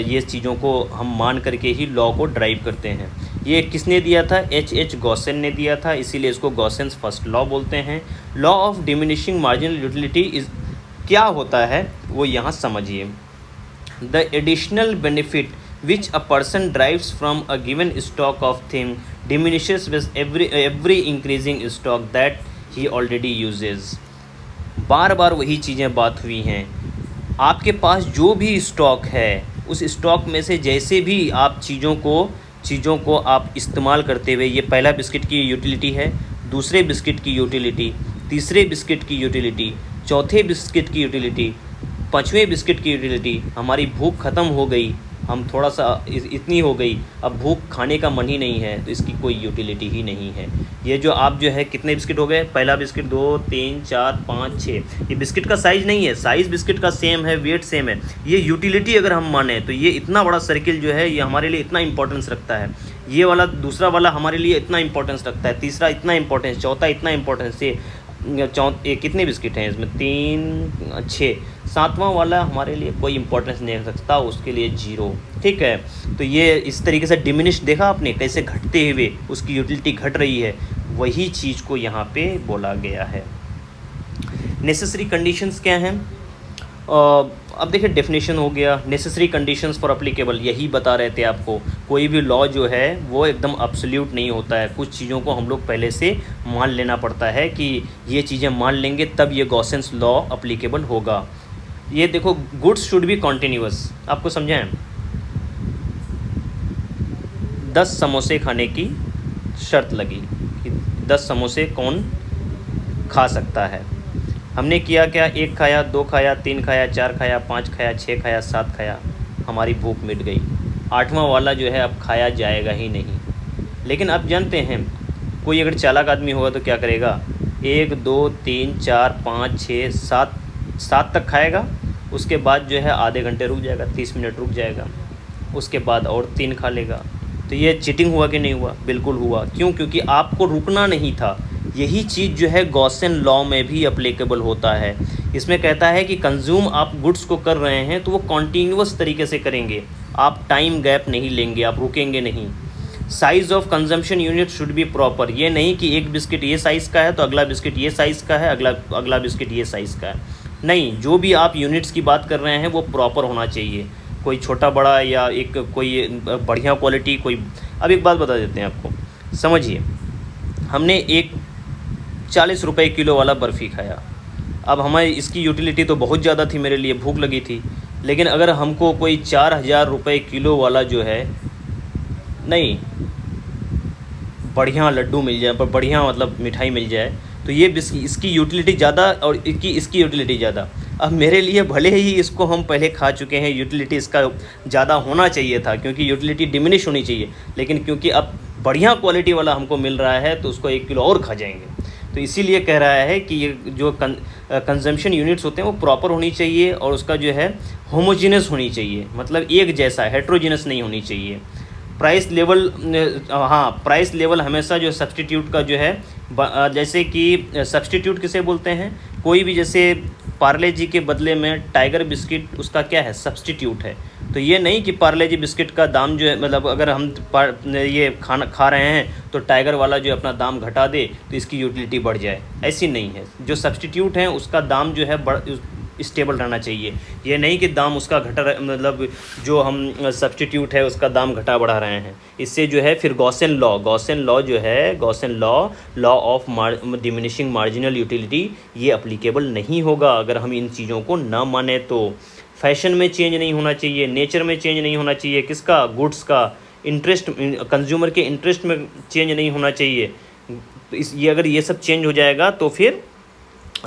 ये चीज़ों को हम मान करके ही लॉ को ड्राइव करते हैं। ये किसने दिया था? H.H. गॉसेन ने दिया था, इसीलिए इसको गॉसेंस फर्स्ट लॉ बोलते हैं। Law of diminishing marginal utility is क्या होता है वो यहाँ समझिए। The additional benefit which a person derives from a given stock of thing diminishes with every increasing stock that he already uses। बार बार वही चीज़ें बात हुई हैं। आपके पास जो भी स्टॉक है उस स्टॉक में से जैसे भी आप चीज़ों को आप इस्तेमाल करते हुए, ये पहला बिस्किट की यूटिलिटी है, दूसरे बिस्किट की यूटिलिटी, तीसरे बिस्किट की यूटिलिटी, चौथे बिस्किट की यूटिलिटी, पाँचवें बिस्किट की यूटिलिटी, हमारी भूख ख़त्म हो गई, हम थोड़ा सा इतनी हो गई, अब भूख खाने का मन ही नहीं है, तो इसकी कोई यूटिलिटी ही नहीं है। ये जो आप जो है कितने बिस्किट हो गए? पहला बिस्किट 2 3 4 5 6। ये बिस्किट का साइज़ नहीं है, साइज़ बिस्किट का सेम है, वेट सेम है। ये यूटिलिटी अगर हम माने तो ये इतना बड़ा सर्किल जो है ये हमारे लिए इतना इंपॉर्टेंस रखता है। ये वाला दूसरा वाला हमारे लिए इतना इंपॉर्टेंस रखता है, तीसरा इतना इंपॉर्टेंस, चौथा इतना इंपॉर्टेंस। ये कितने बिस्किट हैं इसमें? 3 6। सातवां वाला हमारे लिए कोई इंपॉर्टेंस नहीं रखता, उसके लिए 0। ठीक है, तो ये इस तरीके से डिमिनिश देखा आपने कैसे घटते हुए उसकी यूटिलिटी घट रही है, वही चीज़ को यहाँ पे बोला गया है। नेसेसरी कंडीशंस क्या हैं? अब देखिए डेफिनेशन हो गया, नेसेसरी कंडीशंस फॉर अप्लीकेबल, यही बता रहे थे आपको। कोई भी लॉ जो है वो एकदम अब्सोल्यूट नहीं होता है, कुछ चीज़ों को हम लोग पहले से मान लेना पड़ता है कि ये चीज़ें मान लेंगे तब ये गॉसेंस लॉ अप्लीकेबल होगा। ये देखो, गुड्स शुड बी कॉन्टीन्यूअस, आपको समझाएं। 10 समोसे खाने की शर्त लगी कि 10 समोसे कौन खा सकता है। हमने किया क्या? 1 खाया, 2 खाया, 3 खाया, 4 खाया, 5 खाया, 6 खाया, 7 खाया, हमारी भूख मिट गई। 8वां वाला जो है अब खाया जाएगा ही नहीं। लेकिन अब जानते हैं कोई अगर चालाक आदमी होगा तो क्या करेगा? 1 2 3 4 5 6 7 तक खाएगा, उसके बाद जो है आधे घंटे रुक जाएगा, 30 मिनट रुक जाएगा, उसके बाद और 3 खा लेगा। तो ये चीटिंग हुआ कि नहीं हुआ? बिल्कुल हुआ। क्यों? क्योंकि आपको रुकना नहीं था। यही चीज़ जो है गॉसेन लॉ में भी अप्लीकेबल होता है। इसमें कहता है कि कंज्यूम आप गुड्स को कर रहे हैं तो वो कॉन्टीन्यूअस तरीके से करेंगे, आप टाइम गैप नहीं लेंगे, आप रुकेंगे नहीं। Size of consumption unit should be proper, ये नहीं कि एक बिस्किट ये साइज़ का है तो अगला बिस्किट ये साइज़ का है, अगला बिस्किट ये साइज़ का है। नहीं, जो भी आप यूनिट्स की बात कर रहे हैं वो प्रॉपर होना चाहिए। कोई छोटा बड़ा या एक कोई बढ़िया क्वालिटी कोई। अब एक बात बता देते हैं आपको, समझिए। हमने एक 40 रुपये किलो वाला बर्फ़ी खाया। अब हमारी इसकी यूटिलिटी तो बहुत ज़्यादा थी, मेरे लिए भूख लगी थी। लेकिन अगर हमको कोई 4000 रुपये किलो वाला जो है, नहीं, बढ़िया लड्डू मिल जाए, पर बढ़िया मतलब मिठाई मिल जाए, तो ये इसकी यूटिलिटी ज़्यादा और इसकी यूटिलिटी ज़्यादा। अब मेरे लिए भले ही इसको हम पहले खा चुके हैं, यूटिलिटी इसका ज़्यादा होना चाहिए था, क्योंकि यूटिलिटी डिमिनिश होनी चाहिए, लेकिन क्योंकि अब बढ़िया क्वालिटी वाला हमको मिल रहा है तो उसको 1 किलो और खा जाएंगे। तो इसीलिए कह रहा है कि ये जो कंजम्पशन यूनिट्स होते हैं वो प्रॉपर होनी चाहिए और उसका जो है होमोजीनस होनी चाहिए, मतलब एक जैसा, हेट्रोजीनस नहीं होनी चाहिए। प्राइस लेवल, हाँ प्राइस लेवल हमेशा जो सब्सटीट्यूट का जो है जैसे कि सब्सटीट्यूट किसे बोलते हैं, कोई भी जैसे पार्ले जी के बदले में टाइगर बिस्किट उसका क्या है, सब्सटीट्यूट है। तो ये नहीं कि पार्ले जी बिस्किट का दाम जो है, मतलब अगर हम ये खाना खा रहे हैं तो टाइगर वाला जो अपना दाम घटा दे तो इसकी यूटिलिटी बढ़ जाए, ऐसी नहीं है। जो सब्सटीट्यूट है उसका दाम जो है स्टेबल रहना चाहिए। ये नहीं कि दाम उसका मतलब जो हम सब्सटीट्यूट है उसका दाम घटा बढ़ा रहे हैं। इससे जो है फिर गॉसेन लॉ जो है, Gossen law of diminishing marginal utility, ये अप्लीकेबल नहीं होगा अगर हम इन चीज़ों को ना माने तो। फैशन में चेंज नहीं होना चाहिए, नेचर में चेंज नहीं होना चाहिए, किसका, गुड्स का, इंटरेस्ट, कंज्यूमर के इंटरेस्ट में चेंज नहीं होना चाहिए। तो ये अगर ये सब चेंज हो जाएगा तो फिर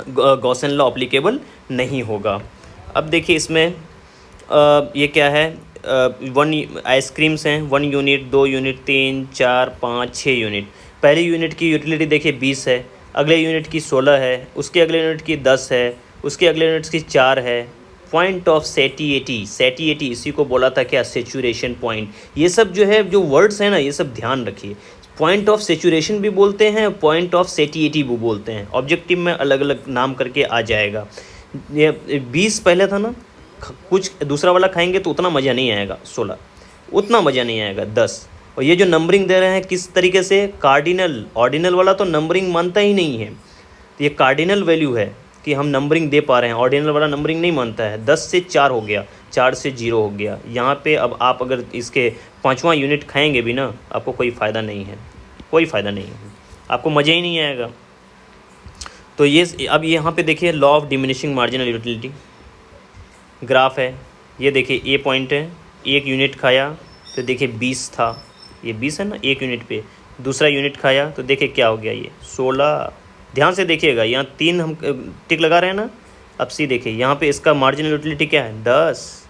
गॉसेन लॉ अप्लीकेबल नहीं होगा। अब देखिए इसमें ये क्या है, वन आइसक्रीम्स हैं, 1 यूनिट, 2 यूनिट, 3, 4, 5, 6 यूनिट। पहले यूनिट की यूटिलिटी देखिए 20 है, अगले यूनिट की 16 है, उसके अगले यूनिट की 10 है, उसके अगले यूनिट की 4 है। पॉइंट ऑफ सैटिएटी इसी को बोला था क्या, सेचुरेशन पॉइंट। ये सब जो है जो वर्ड्स हैं ना, ये सब ध्यान रखिए। पॉइंट ऑफ सेचुरेशन भी बोलते हैं, पॉइंट ऑफ सैटिएटी भी बोलते हैं। ऑब्जेक्टिव में अलग अलग नाम करके आ जाएगा। ये 20 पहले था ना, कुछ दूसरा वाला खाएंगे तो उतना मज़ा नहीं आएगा, 16 उतना मज़ा नहीं आएगा, 10। और ये जो नंबरिंग दे रहे हैं किस तरीके से, कार्डिनल, ऑर्डिनल वाला तो नंबरिंग मानता ही नहीं है। तो ये कार्डिनल वैल्यू है कि हम नंबरिंग दे पा रहे हैं, ऑर्डिनल वाला नंबरिंग नहीं मानता है। 10 से 4 हो गया, 4 से 0 हो गया। यहाँ पे अब आप अगर इसके 5वां यूनिट खाएंगे भी ना, आपको कोई फ़ायदा नहीं है, कोई फ़ायदा नहीं है, आपको मज़ा ही नहीं आएगा। तो ये अब यहाँ पे देखिए law of diminishing marginal utility graph है। ये देखिए ए पॉइंट है, 1 यूनिट खाया तो देखिए 20 था, ये 20 है ना 1 यूनिट पे। दूसरा यूनिट खाया तो देखिए क्या हो गया, ये 16। ध्यान से देखिएगा, यहाँ 3 हम टिक लगा रहे हैं ना। अब सी देखिए यहाँ पे इसका मार्जिनल यूटिलिटी क्या है, 10।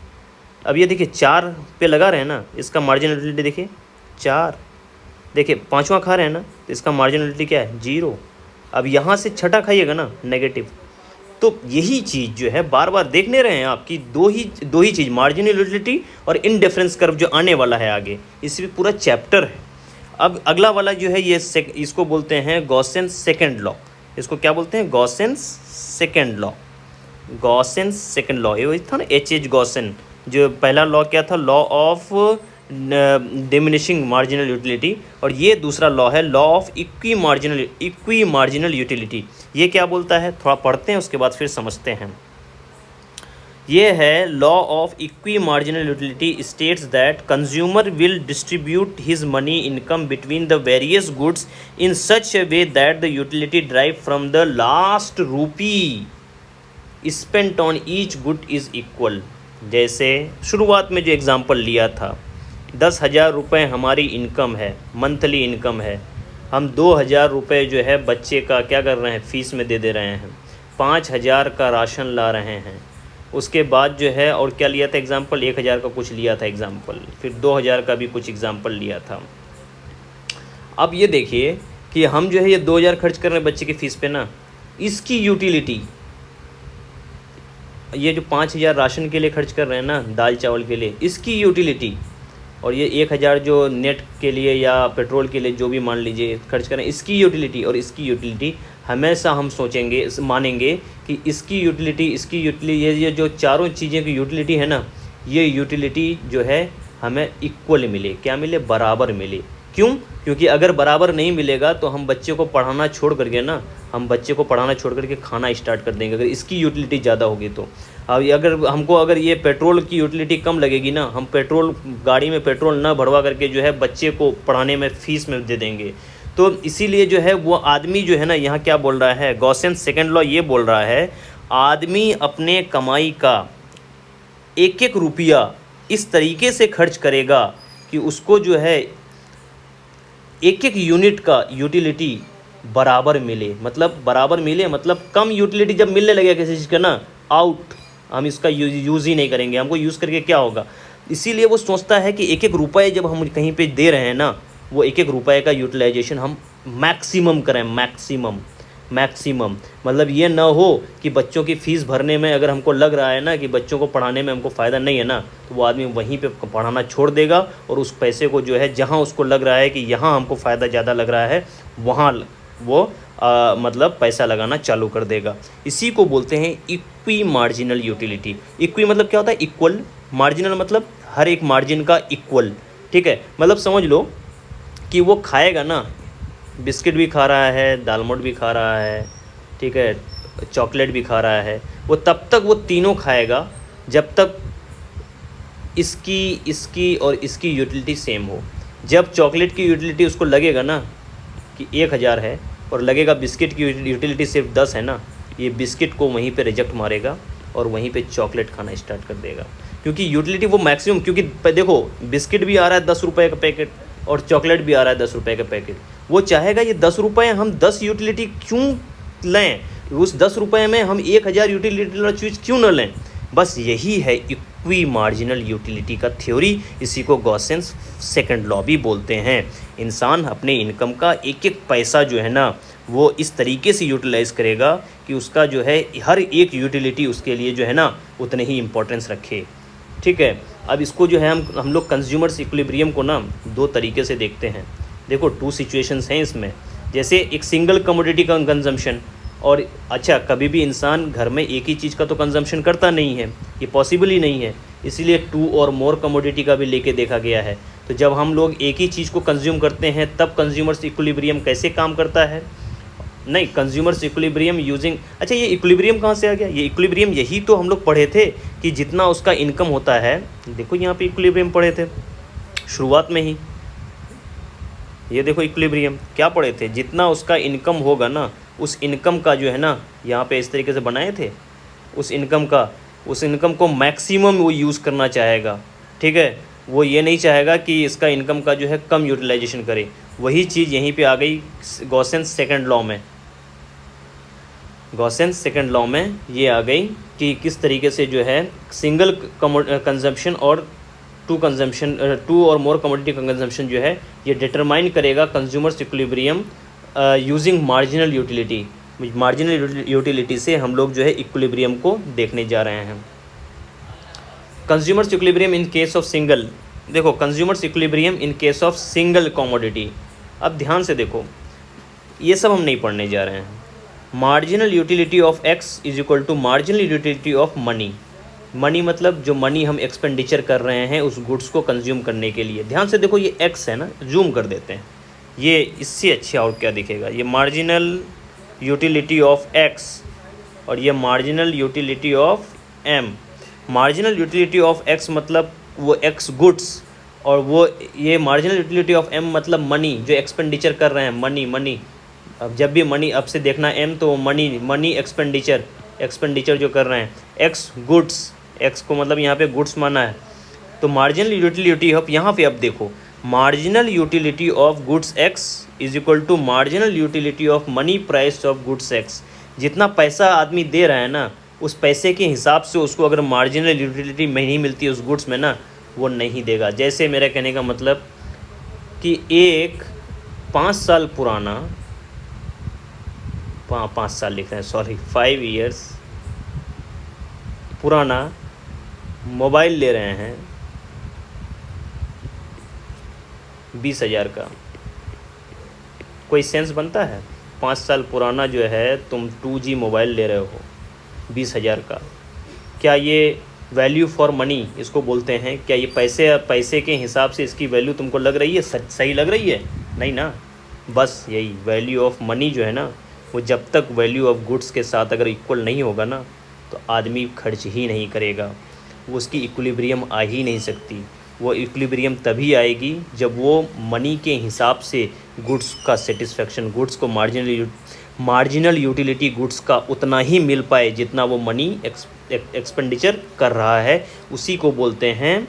अब ये देखिए 4 पे लगा रहे हैं ना, इसका मार्जिनल यूटिलिटी देखिए 4। देखिए 5वां खा रहे हैं ना, तो इसका मार्जिनल यूटिलिटी क्या है, 0। अब यहाँ से छठा खाइएगा ना, नेगेटिव। तो यही चीज़ जो है बार बार देखने रहे हैं आपकी, दो ही चीज़, मार्जिनल यूटिलिटी और इनडिफरेंस कर्व जो आने वाला है आगे, इसमें पूरा चैप्टर है। अब अगला वाला जो है ये इसको बोलते हैं गॉसेंस सेकंड लॉ। इसको क्या बोलते हैं, गॉसेंस सेकंड लॉ। गॉसेंस सेकंड लॉ ये था ना, H.H. गॉसेन। जो पहला लॉ क्या था, law of diminishing marginal utility, और ये दूसरा लॉ है law of equi marginal utility. ये क्या बोलता है, थोड़ा पढ़ते हैं उसके बाद फिर समझते हैं। ये है law of equi marginal utility states that consumer will distribute his money income between the various goods in such a way that the utility drive from the last rupee spent on each good is equal. जैसे शुरुआत में जो example लिया था, 10,000 रुपये हमारी income है, monthly income है। हम 2,000 रुपये जो है बच्चे का क्या कर रहे हैं, फ़ीस में दे रहे हैं। 5,000 का राशन ला रहे हैं। उसके बाद जो है और क्या लिया था एग्जांपल, 1,000 का कुछ लिया था एग्जांपल, फिर 2,000 का भी कुछ एग्जांपल लिया था। अब ये देखिए कि हम जो है ये 2,000 खर्च कर रहे हैं बच्चे की फ़ीस पे ना, इसकी यूटिलिटी, ये जो 5,000 राशन के लिए खर्च कर रहे हैं ना, दाल चावल के लिए, इसकी यूटिलिटी, और ये 1,000 जो नेट के लिए या पेट्रोल के लिए जो भी मान लीजिए खर्च करें, इसकी यूटिलिटी और इसकी यूटिलिटी हमेशा हम सोचेंगे, मानेंगे कि इसकी यूटिलिटी ये जो चारों चीज़ें की यूटिलिटी है ना, ये यूटिलिटी जो है हमें इक्वल मिले, क्या मिले, बराबर मिले। क्यों, क्योंकि अगर बराबर नहीं मिलेगा तो हम बच्चे को पढ़ाना छोड़ करके ना, हम बच्चे को पढ़ाना छोड़ करके खाना स्टार्ट कर देंगे, अगर इसकी यूटिलिटी ज़्यादा होगी तो। अब अगर ये पेट्रोल की यूटिलिटी कम लगेगी ना, हम गाड़ी में पेट्रोल ना भरवा करके जो है बच्चे को पढ़ाने में फ़ीस में दे देंगे। तो इसीलिए जो है वो आदमी जो है ना, यहाँ क्या बोल रहा है, गॉसेंस सेकंड लॉ ये बोल रहा है, आदमी अपने कमाई का 1-1 रुपया इस तरीके से खर्च करेगा कि उसको जो है 1-1 यूनिट का यूटिलिटी बराबर मिले। मतलब बराबर मिले मतलब कम यूटिलिटी जब मिलने लगेगा किसी चीज़ का ना, आउट, हम इसका यूज़ ही नहीं करेंगे, हमको यूज़ करके क्या होगा। इसीलिए वो सोचता है कि 1-1 रुपये जब हम कहीं पे दे रहे हैं ना, वो 1-1 रुपये का यूटिलाइजेशन हम मैक्सिमम करें, मैक्सिमम। मैक्सिमम। मतलब ये ना हो कि बच्चों की फ़ीस भरने में अगर हमको लग रहा है ना कि बच्चों को पढ़ाने में हमको फ़ायदा नहीं है ना, तो वो आदमी वहीं पे पढ़ाना छोड़ देगा और उस पैसे को जो है जहाँ उसको लग रहा है कि यहाँ हमको फ़ायदा ज़्यादा लग रहा है वहाँ वो मतलब पैसा लगाना चालू कर देगा। इसी को बोलते हैं इक्वी मार्जिनल यूटिलिटी। इक्वी मतलब क्या होता है? इक्वल। मार्जिनल मतलब हर एक मार्जिन का इक्वल। ठीक है, मतलब समझ लो कि वो खाएगा ना, बिस्किट भी खा रहा है, दालमोट भी खा रहा है, ठीक है, चॉकलेट भी खा रहा है, वो तब तक वो तीनों खाएगा जब तक इसकी इसकी और इसकी यूटिलिटी सेम हो। जब चॉकलेट की यूटिलिटी उसको लगेगा ना कि 1000 है और लगेगा बिस्किट की यूटिलिटी सिर्फ 10 है ना, ये बिस्किट को वहीं पे रिजेक्ट मारेगा और वहीं पे चॉकलेट खाना स्टार्ट कर देगा, क्योंकि यूटिलिटी वो मैक्सिमम। क्योंकि देखो बिस्किट भी आ रहा है 10 रुपये का पैकेट और चॉकलेट भी आ रहा है 10 रुपये का पैकेट, वो चाहेगा ये 10 रुपये हम 10 यूटिलिटी क्यों लें, उस 10 रुपये में हम 1000 यूटिलिटी वाला चीज़ क्यों न लें। बस यही है इक्वी मार्जिनल यूटिलिटी का थ्योरी। इसी को गॉसेंस सेकंड लॉ भी बोलते हैं। इंसान अपने इनकम का एक एक पैसा जो है ना वो इस तरीके से यूटिलाइज़ करेगा कि उसका जो है हर एक यूटिलिटी उसके लिए जो है ना उतने ही इम्पोर्टेंस रखे। ठीक है, अब इसको जो है हम लोग कंज्यूमर्स इक्विलिब्रियम को ना दो तरीके से देखते हैं। देखो 2 सिचुएशंस हैं इसमें। जैसे एक सिंगल कमोडिटी का कंजम्पशन, और अच्छा कभी भी इंसान घर में एक ही चीज़ का तो कंजम्पशन करता नहीं है, ये पॉसिबल ही नहीं है, इसीलिए 2 और मोर कमोडिटी का भी लेके देखा गया है। तो जब हम लोग एक ही चीज़ को कंज्यूम करते हैं तब कंज्यूमर्स इक्विलिब्रियम कैसे काम करता है? नहीं, कंज्यूमर्स इक्विलिब्रियम यूजिंग, अच्छा ये इक्विलिब्रियम कहाँ से आ गया? ये इक्विलिब्रियम यही तो हम लोग पढ़े थे कि जितना उसका इनकम होता है, देखो यहाँ पे इक्विलिब्रियम पढ़े थे शुरुआत में ही, ये देखो इक्विलिब्रियम क्या पढ़े थे, जितना उसका इनकम होगा ना उस इनकम का जो है ना यहाँ पे इस तरीके से बनाए थे, उस इनकम को मैक्सिमम वो यूज़ करना चाहेगा। ठीक है, वो ये नहीं चाहेगा कि इसका इनकम का जो है कम यूटिलाइजेशन करे। वही चीज़ यहीं पे आ गई गॉसेंस सेकंड लॉ में। गॉसेंस सेकंड लॉ में ये आ गई कि किस तरीके से जो है सिंगल कंजम्पशन और टू और मोर कमोडिटी का कंजम्पशन जो है ये डिटरमाइन करेगा consumers equilibrium using marginal utility. Marginal utility से हम लोग जो है इक्विलिब्रियम को देखने जा रहे हैं। Consumers equilibrium in case of single, देखो consumers equilibrium in case of single commodity. अब ध्यान से देखो, ये सब हम नहीं पढ़ने जा रहे हैं। Marginal utility of x is equal to marginal utility of money. Money मतलब जो मनी हम एक्सपेंडिचर कर रहे हैं उस गुड्स को कंज्यूम करने के लिए। ध्यान से देखो ये एक्स है ना, जूम कर देते हैं, ये इससे अच्छे और क्या दिखेगा, ये मार्जिनल यूटिलिटी ऑफ एक्स और ये marginal utility of M. Marginal utility of x मतलब वो एक्स गुड्स, और वो ये मार्जिनल यूटिलिटी ऑफ एम मतलब मनी जो एक्सपेंडिचर कर रहे हैं, मनी। अब जब भी मनी, अब से देखना एम तो मनी एक्सपेंडिचर जो कर रहे हैं, एक्स गुड्स, एक्स को मतलब यहाँ पे गुड्स माना है। तो मार्जिनल यूटिलिटी ऑफ, यहाँ पे अब देखो marginal utility of goods x is equal to marginal utility of money price of goods x. जितना पैसा आदमी दे रहा है ना उस पैसे के हिसाब से उसको अगर मार्जिनल यूटिलिटी नहीं मिलती है उस गुड्स में ना, वो नहीं देगा। जैसे मेरा कहने का मतलब कि एक 5 साल पुराना, 5 साल लिख रहे हैं, सॉरी 5 ईयर्स पुराना मोबाइल ले रहे हैं 20,000 का, कोई सेंस बनता है? 5 साल पुराना जो है तुम 2G मोबाइल ले रहे हो 20,000 का, क्या ये वैल्यू फॉर मनी इसको बोलते हैं? क्या ये पैसे के हिसाब से इसकी वैल्यू तुमको लग रही है, सही लग रही है? नहीं ना। बस यही वैल्यू ऑफ मनी जो है ना, वो जब तक वैल्यू ऑफ गुड्स के साथ अगर इक्वल नहीं होगा ना तो आदमी खर्च ही नहीं करेगा, वो उसकी इक्विलिब्रियम आ ही नहीं सकती। वो इक्विलिब्रियम तभी आएगी जब वो मनी के हिसाब से गुड्स का सेटिस्फेक्शन, गुड्स को मार्जिनल यूटिलिटी गुड्स का उतना ही मिल पाए जितना वो मनी एक्सपेंडिचर कर रहा है। उसी को बोलते हैं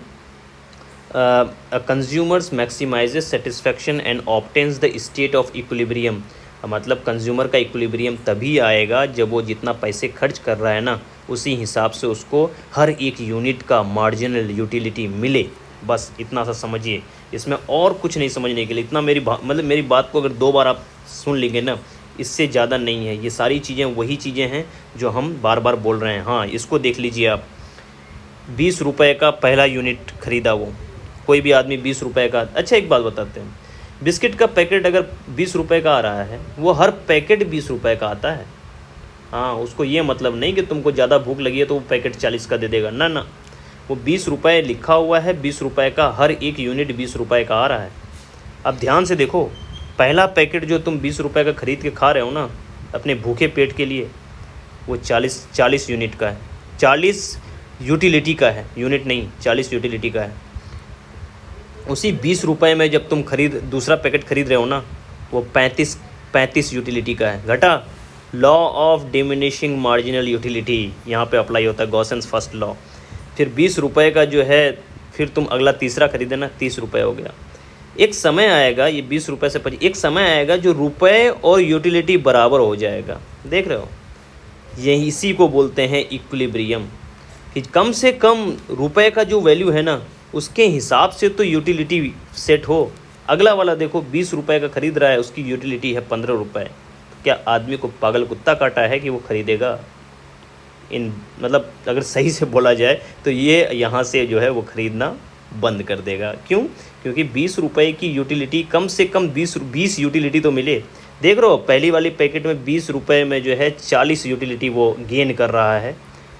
consumers maximizes satisfaction and obtains the state of equilibrium. मतलब कंज्यूमर का इक्विलिब्रियम तभी आएगा जब वो जितना पैसे खर्च कर रहा है ना उसी हिसाब से उसको हर एक यूनिट का मार्जिनल यूटिलिटी मिले। बस इतना सा समझिए, इसमें और कुछ नहीं समझने के लिए। इतना मेरी बात को अगर 2 बार आप सुन लेंगे ना, इससे ज़्यादा नहीं है। ये सारी चीज़ें वही चीज़ें हैं जो हम बार बार बोल रहे हैं। हाँ, इसको देख लीजिए आप, 20 रुपये का पहला यूनिट ख़रीदा वो, कोई भी आदमी 20 रुपये का। अच्छा एक बात बताते हैं, बिस्किट का पैकेट अगर 20 रुपये का आ रहा है, वो हर पैकेट 20 रुपये का आता है। हाँ, उसको ये मतलब नहीं कि तुमको ज़्यादा भूख लगी है तो वो पैकेट 40 का दे देगा, ना ना, वो 20 रुपये लिखा हुआ है, 20 रुपये का हर एक यूनिट 20 रुपये का आ रहा है। अब ध्यान से देखो, पहला पैकेट जो तुम 20 रुपये का ख़रीद के खा रहे हो ना अपने भूखे पेट के लिए, वो 40 यूनिट का है, 40 यूटिलिटी का है, यूनिट नहीं, 40 यूटिलिटी का है। उसी 20 रुपये में जब तुम दूसरा पैकेट खरीद रहे हो ना, वो 35 यूटिलिटी का है। घटा, law of diminishing marginal utility यहाँ पे अप्लाई होता है, गॉसेंस फर्स्ट लॉ। फिर 20 रुपये का जो है, फिर तुम अगला तीसरा खरीदे ना, 30 रुपये हो गया। एक समय आएगा, ये 20 रुपये से 25, एक समय आएगा जो रुपये और यूटिलिटी बराबर हो जाएगा। देख रहे हो, यही इसी को बोलते हैं इक्विलिब्रियम, कि कम से कम रुपये का जो वैल्यू है ना, उसके हिसाब से तो यूटिलिटी सेट हो। अगला वाला देखो 20 रुपये का ख़रीद रहा है, उसकी यूटिलिटी है 15 रुपये। तो क्या आदमी को पागल कुत्ता काटा है कि वो ख़रीदेगा? मतलब अगर सही से बोला जाए तो ये यहाँ से जो है वो ख़रीदना बंद कर देगा। क्यों? क्योंकि 20 रुपये की यूटिलिटी, कम से कम 20 यूटिलिटी तो मिले। देख रहे हो, पहली वाली पैकेट में 20 रुपये में जो है 40 यूटिलिटी वो गेन कर रहा है।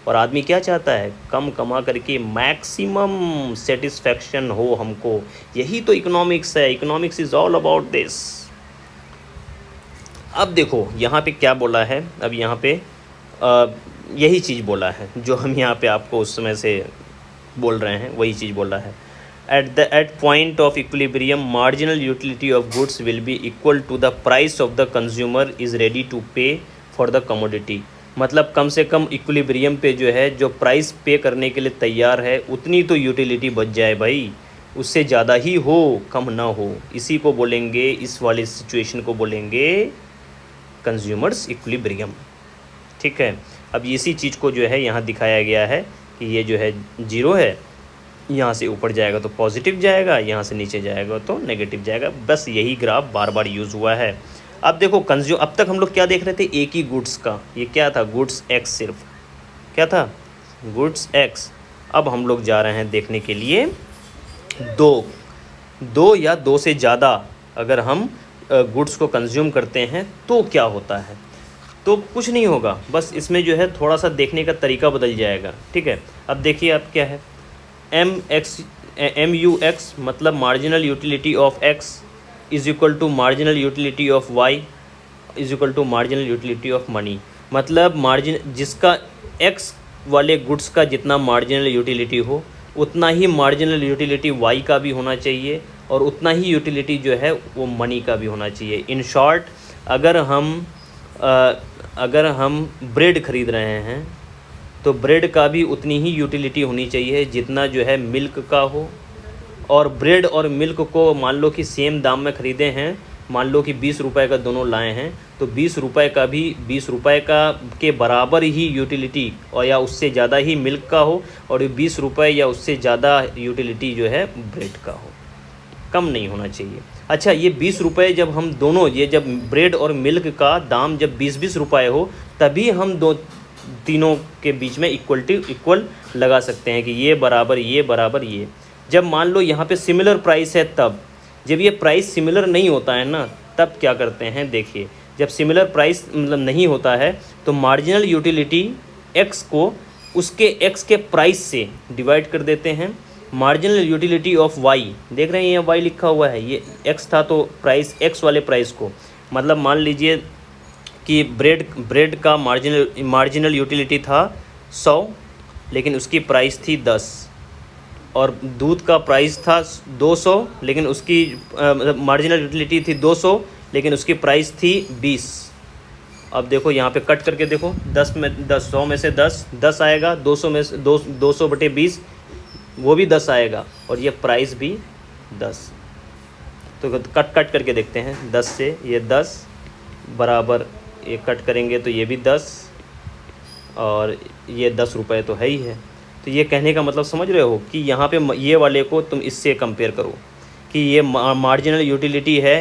और आदमी क्या चाहता है? कम कमा करके मैक्सिमम सेटिस्फैक्शन हो हमको। यही तो इकोनॉमिक्स है, economics is all about this. अब देखो यहाँ पे क्या बोला है, अब यहाँ पे यही चीज़ बोला है जो हम यहाँ पे आपको उस समय से बोल रहे हैं, वही चीज़ बोला है। At point of equilibrium marginal utility of goods will be equal to the price of the consumer is ready to pay for the commodity. मतलब कम से कम इक्विलिब्रियम पे जो है, जो प्राइस पे करने के लिए तैयार है, उतनी तो यूटिलिटी बच जाए भाई, उससे ज़्यादा ही हो, कम ना हो। इसी को बोलेंगे, इस वाली सिचुएशन को बोलेंगे कंज्यूमर्स इक्विलिब्रियम। ठीक है, अब इसी चीज़ को जो है यहाँ दिखाया गया है कि ये जो है 0 है, यहाँ से ऊपर जाएगा तो पॉजिटिव जाएगा, यहाँ से नीचे जाएगा तो नेगेटिव जाएगा। बस यही ग्राफ बार बार यूज़ हुआ है। अब देखो अब तक हम लोग क्या देख रहे थे? एक ही गुड्स का, ये क्या था? गुड्स एक्स, सिर्फ क्या था? Goods x. अब हम लोग जा रहे हैं देखने के लिए दो या दो से ज़्यादा अगर हम गुड्स को कंज्यूम करते हैं तो क्या होता है। तो कुछ नहीं होगा, बस इसमें जो है थोड़ा सा देखने का तरीका बदल जाएगा। ठीक है, अब देखिए आप क्या है, MUX मतलब marginal utility of X is equal to marginal utility of Y is equal to marginal utility of money. मतलब जिसका X वाले गुड्स का जितना मार्जिनल यूटिलिटी हो, उतना ही मार्जिनल यूटिलिटी Y का भी होना चाहिए, और उतना ही यूटिलिटी जो है वो मनी का भी होना चाहिए। इन शॉर्ट, अगर हम ब्रेड ख़रीद रहे हैं तो ब्रेड का भी उतनी ही यूटिलिटी होनी चाहिए जितना जो है मिल्क का हो। और ब्रेड और मिल्क को मान लो कि सेम दाम में ख़रीदे हैं, मान लो कि 20 रुपये का दोनों लाए हैं, तो 20 रुपये का भी 20 रुपये का के बराबर ही यूटिलिटी और या उससे ज़्यादा ही मिल्क का हो, और 20 रुपये या उससे ज़्यादा यूटिलिटी जो है ब्रेड का हो, कम नहीं होना चाहिए। अच्छा, ये 20 रुपये जब हम दोनों, ये जब ब्रेड और मिल्क का दाम जब 20-20 रुपये हो, तभी हम तीनों के बीच में इक्वल लगा सकते हैं कि ये बराबर ये बराबर ये। जब मान लो यहाँ पे सिमिलर प्राइस है, तब जब ये प्राइस सिमिलर नहीं होता है ना, तब क्या करते हैं? देखिए, जब सिमिलर प्राइस मतलब नहीं होता है तो मार्जिनल यूटिलिटी x को उसके x के प्राइस से डिवाइड कर देते हैं। मार्जिनल यूटिलिटी ऑफ y, देख रहे हैं ये y लिखा हुआ है, ये x था तो प्राइस x वाले प्राइस को, मतलब मान लीजिए कि ब्रेड का मार्जिनल यूटिलिटी था 100, लेकिन उसकी प्राइस थी 10, और दूध का प्राइस था 200, लेकिन उसकी मार्जिनल यूटिलिटी थी 200, लेकिन उसकी प्राइस थी 20। अब देखो यहाँ पे कट करके देखो, 100 में से 10 आएगा, 200 में से 200/20 वो भी 10 आएगा, और ये प्राइस भी 10। तो कट करके देखते हैं, 10 से ये 10 बराबर, ये कट करेंगे तो ये भी 10, और ये 10 रुपये तो है ही है। तो ये कहने का मतलब समझ रहे हो कि यहाँ पे ये वाले को तुम इससे कंपेयर करो कि ये मार्जिनल यूटिलिटी है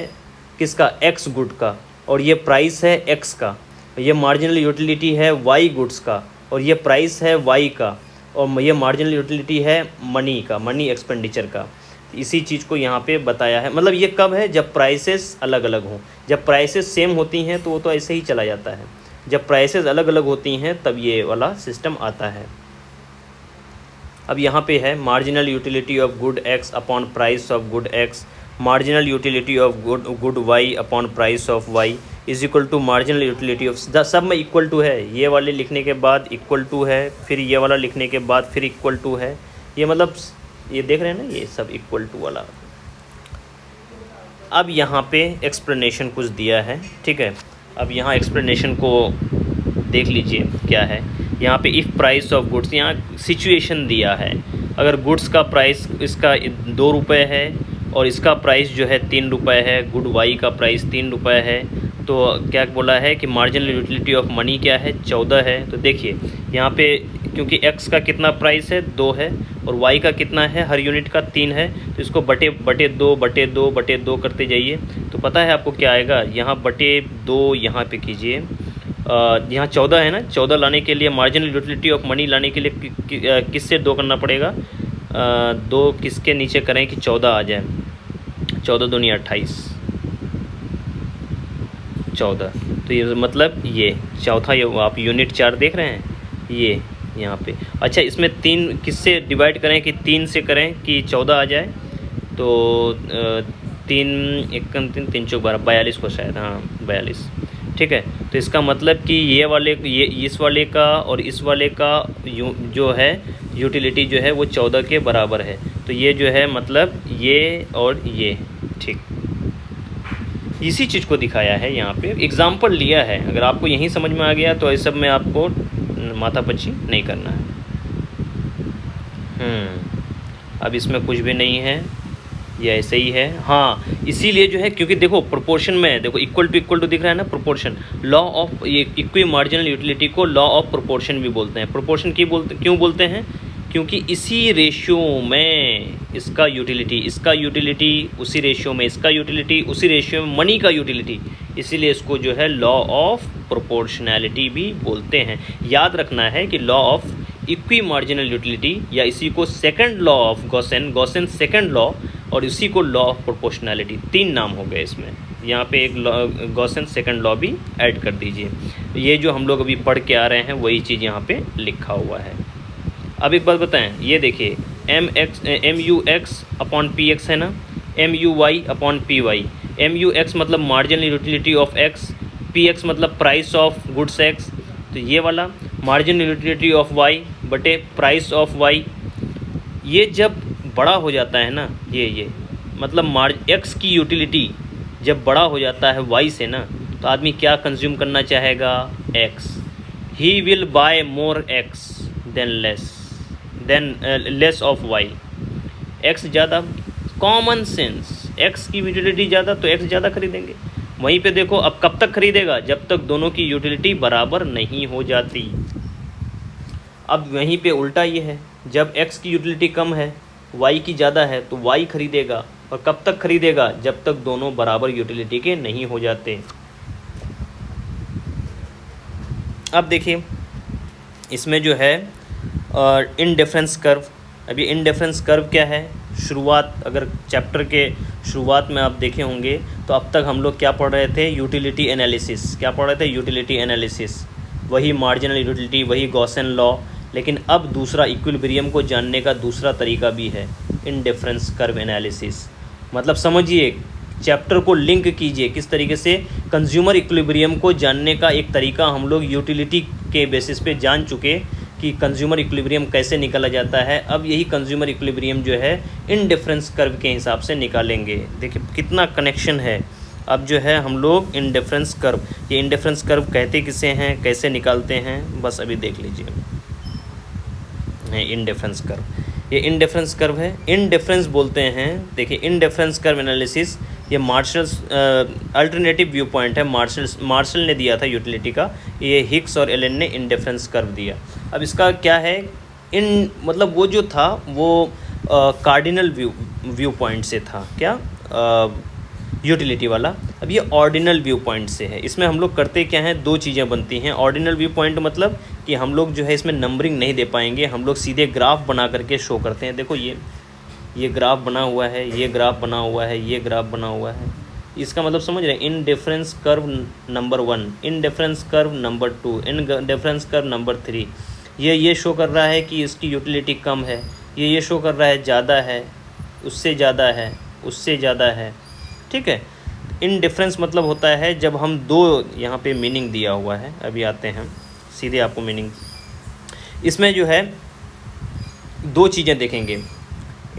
किसका? एक्स गुड का, और ये प्राइस है एक्स का, ये मार्जिनल यूटिलिटी है वाई गुड्स का, और ये प्राइस है वाई का, और ये मार्जिनल यूटिलिटी है मनी का, मनी एक्सपेंडिचर का। इसी चीज़ को यहाँ पे बताया है। मतलब ये कब है, जब प्राइसेस अलग अलग हों। जब प्राइसेस सेम होती हैं तो वो तो ऐसे ही चला जाता है, जब प्राइसेस अलग अलग होती हैं तब ये वाला सिस्टम आता है। अब यहाँ पे है marginal utility of good x upon price of good x, marginal utility of good y upon price of y is equal to marginal utility of, सब में इक्वल टू है। ये वाले लिखने के बाद इक्वल टू है, फिर ये वाला लिखने के बाद फिर इक्वल टू है। ये मतलब ये देख रहे हैं ना, ये सब इक्वल टू वाला। अब यहाँ पे एक्सप्लेनेशन कुछ दिया है, ठीक है। अब यहाँ एक्सप्लेनेशन को देख लीजिए क्या है। यहाँ पे इफ़ प्राइस ऑफ गुड्स, यहाँ सिचुएशन दिया है। अगर गुड्स का प्राइस इसका 2 रुपये है और इसका प्राइस जो है 3 रुपये है, गुड वाई का प्राइस 3 रुपये है, तो क्या बोला है कि मार्जिनल यूटिलिटी ऑफ मनी क्या है, 14 है। तो देखिए यहाँ पे क्योंकि एक्स का कितना प्राइस है, 2 है, और वाई का कितना है, हर यूनिट का 3 है, तो इसको बटे 2 करते जाइए। तो पता है आपको क्या आएगा, यहाँ बटे 2 यहाँ पे कीजिए, यहाँ 14 है ना, 14 लाने के लिए मार्जिनल यूटिलिटी ऑफ मनी लाने के लिए किससे 2 करना पड़ेगा, 2 किसके नीचे करें कि 14 आ जाए, 14 दूनी 28, 14। तो ये मतलब ये चौथा, ये आप यूनिट 4 देख रहे हैं, ये यहाँ पे। अच्छा, इसमें 3 किससे डिवाइड करें कि 3 से करें कि 14 आ जाए, तो 3 1 3 3 चौक 12, 42 को शायद, हाँ 42, ठीक है। तो इसका मतलब कि ये वाले, ये इस वाले का और इस वाले का जो है यूटिलिटी जो है वो 14 के बराबर है। तो ये जो है मतलब ये और ये, ठीक, इसी चीज़ को दिखाया है यहाँ पे, एग्जाम्पल लिया है। अगर आपको यहीं समझ में आ गया तो इस सब में आपको माथापच्ची नहीं करना है। अब इसमें कुछ भी नहीं है, ये ऐसे ही है। हाँ, इसीलिए जो है, क्योंकि देखो प्रोपोर्शन में, देखो इक्वल टू दिख रहा है ना, प्रोपोर्शन, लॉ ऑफ, ये इक्वी मार्जिनल यूटिलिटी को लॉ ऑफ प्रोपोर्शन भी बोलते हैं। प्रोपोर्शन क्यों बोलते हैं, क्योंकि इसी रेशियो में इसका यूटिलिटी उसी रेशियो में इसका यूटिलिटी, उसी रेशियो में मनी का यूटिलिटी, इसीलिए इसको जो है लॉ ऑफ प्रोपोर्शनैलिटी भी बोलते हैं। याद रखना है कि law of equi marginal utility, या इसी को second law of Gossen second law, और इसी को लॉ ऑफ प्रोपोर्शनैलिटी, 3 नाम हो गए इसमें। यहाँ पे एक गॉसेन सेकंड लॉ भी ऐड कर दीजिए। ये जो हम लोग अभी पढ़ के आ रहे हैं वही चीज़ यहाँ पे लिखा हुआ है। अब एक बात बताएं, ये देखिए MUX अपॉन PX है ना, MUY अपॉन PY। MUX मतलब marginal utility of X, PX मतलब प्राइस ऑफ गुड्स X। तो ये वाला मार्जिनल यूटिलिटी ऑफ Y बटे प्राइस ऑफ Y, ये जब बड़ा हो जाता है ना, ये मतलब X की यूटिलिटी जब बड़ा हो जाता है Y से ना, तो आदमी क्या कंज्यूम करना चाहेगा, X। He will buy more X than less of Y। X ज़्यादा, कॉमन सेंस, X की यूटिलिटी ज़्यादा तो X ज़्यादा खरीदेंगे। वहीं पे देखो, अब कब तक खरीदेगा, जब तक दोनों की यूटिलिटी बराबर नहीं हो जाती। अब वहीं पे उल्टा ये है, जब X की यूटिलिटी कम है, Y की ज़्यादा है, तो Y खरीदेगा। और कब तक खरीदेगा, जब तक दोनों बराबर यूटिलिटी के नहीं हो जाते। अब देखिए इसमें जो है इनडिफरेंस कर्व। अभी इनडिफरेंस कर्व क्या है, शुरुआत, अगर चैप्टर के शुरुआत में आप देखे होंगे तो अब तक हम लोग क्या पढ़ रहे थे, यूटिलिटी एनालिसिस। क्या पढ़ रहे थे, यूटिलिटी एनालिसिस, वही मार्जिनल यूटिलिटी, वही गॉसेन लॉ। लेकिन अब दूसरा इक्विलिब्रियम को जानने का दूसरा तरीका भी है, इनडिफरेंस कर्व एनालिसिस। मतलब समझिए, चैप्टर को लिंक कीजिए किस तरीके से कंज्यूमर इक्विलिब्रियम को जानने का एक तरीका हम लोग यूटिलिटी के बेसिस पे जान चुके कि कंज्यूमर इक्विलिब्रियम कैसे निकाला जाता है। अब यही कंज्यूमर इक्विलिब्रियम जो है इनडिफरेंस कर्व के हिसाब से निकालेंगे। देखिए कितना कनेक्शन है। अब जो है हम लोग इनडिफरेंस कर्व, ये इनडिफरेंस कर्व कहते किसे हैं, कैसे निकालते हैं, बस अभी देख लीजिए। इनडिफरेंस कर्व, ये इनडिफरेंस कर्व है, इनडिफरेंस बोलते हैं। देखिए इनडिफरेंस कर्व एनालिसिस, ये मार्शल अल्टरनेटिव व्यू पॉइंट है, मार्शल ने दिया था यूटिलिटी का, ये हिक्स और एलन ने इनडिफरेंस कर्व दिया। अब इसका क्या है, मतलब वो जो था वो कार्डिनल व्यू पॉइंट से था, क्या यूटिलिटी वाला। अब ये ऑर्डिनल व्यू पॉइंट से है। इसमें हम लोग करते क्या हैं, दो चीज़ें बनती हैं। ऑर्डिनल व्यू पॉइंट मतलब कि हम लोग जो है इसमें नंबरिंग नहीं दे पाएंगे, हम लोग सीधे ग्राफ बना करके शो करते हैं। देखो ये ग्राफ बना हुआ है, ये ग्राफ बना हुआ है, ये ग्राफ बना हुआ है। इसका मतलब समझ रहे हैं, in difference curve number 1, in difference curve number 2, in difference curve number 3। ये शो कर रहा है कि इसकी यूटिलिटी कम है, ये शो कर रहा है ज़्यादा है, उससे ज़्यादा है, उससे ज़्यादा है। ठीक है, इन डिफरेंस मतलब होता है जब हम दो, यहाँ पे मीनिंग दिया हुआ है, अभी आते हैं सीधे आपको मीनिंग। इसमें जो है दो चीज़ें देखेंगे,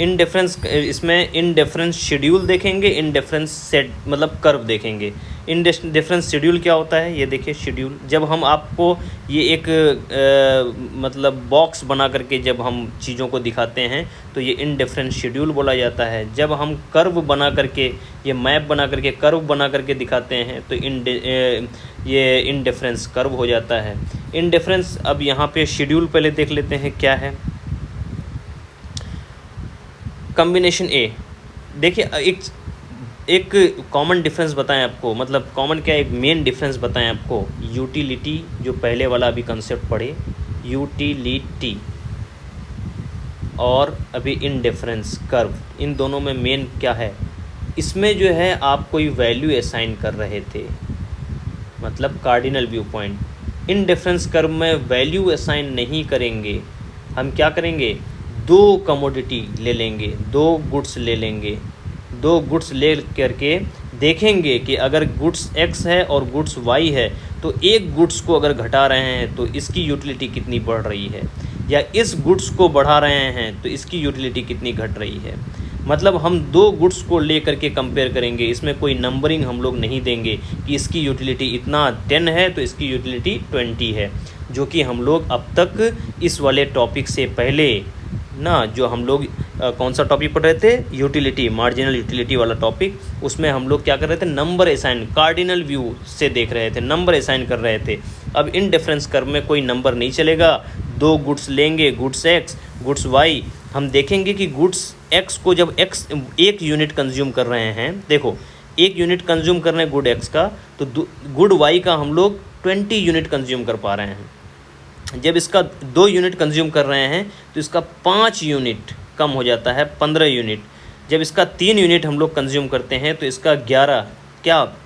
इन डिफरेंस, इसमें इन डिफरेंस शेड्यूल देखेंगे, इन डिफरेंस सेट मतलब कर्व देखेंगे। इन डिफरेंस शेड्यूल क्या होता है, ये देखिए शेड्यूल, जब हम आपको ये एक मतलब बॉक्स बना करके जब हम चीज़ों को दिखाते हैं तो ये इन डिफरेंस शेड्यूल बोला जाता है। जब हम कर्व बना करके, ये मैप बना करके कर्व बना करके दिखाते हैं तो ये इन डिफरेंस कर्व हो जाता है। इन डिफरेंस, अब यहाँ पे शेड्यूल पहले देख लेते हैं क्या है। कॉम्बिनेशन ए, देखिए एक कॉमन डिफरेंस बताएं आपको, मतलब कॉमन क्या, एक मेन डिफरेंस बताएं आपको। यूटिलिटी, जो पहले वाला अभी कंसेप्ट पढ़े, यूटिलिटी और अभी इन डिफरेंस कर्व, इन दोनों में मेन क्या है। इसमें जो है आप कोई वैल्यू असाइन कर रहे थे, मतलब cardinal view point. In difference curve में वैल्यू असाइन नहीं करेंगे, हम क्या करेंगे, दो कमोडिटी ले लेंगे, दो गुड्स ले लेंगे, दो गुड्स ले करके देखेंगे कि अगर गुड्स X है और गुड्स Y है तो एक गुड्स को अगर घटा रहे हैं तो इसकी यूटिलिटी कितनी बढ़ रही है, या इस गुड्स को बढ़ा रहे हैं तो इसकी यूटिलिटी कितनी घट रही है। मतलब हम दो गुड्स को ले करके कंपेयर करेंगे, इसमें कोई नंबरिंग हम लोग नहीं देंगे कि इसकी यूटिलिटी इतना 10 है तो इसकी यूटिलिटी 20 है, जो कि हम लोग अब तक इस वाले टॉपिक से पहले ना, जो हम लोग कौन सा टॉपिक पढ़ रहे थे, यूटिलिटी, मार्जिनल यूटिलिटी वाला टॉपिक, उसमें हम लोग क्या कर रहे थे, नंबर असाइन, कार्डिनल व्यू से देख रहे थे, नंबर असाइन कर रहे थे। अब इन डिफरेंस कर्व में कोई नंबर नहीं चलेगा, दो गुड्स लेंगे, गुड्स X, गुड्स Y। हम देखेंगे कि गुड्स X को जब X एक यूनिट कंज्यूम कर रहे हैं, देखो एक यूनिट कंज्यूम कर रहे हैं गुड X का, तो गुड Y का हम लोग 20 यूनिट कंज्यूम कर पा रहे हैं। जब इसका 2 यूनिट कंज्यूम कर रहे हैं तो इसका 5 यूनिट कम हो जाता है, 15 यूनिट। जब इसका 3 यूनिट हम लोग कंज्यूम करते हैं तो इसका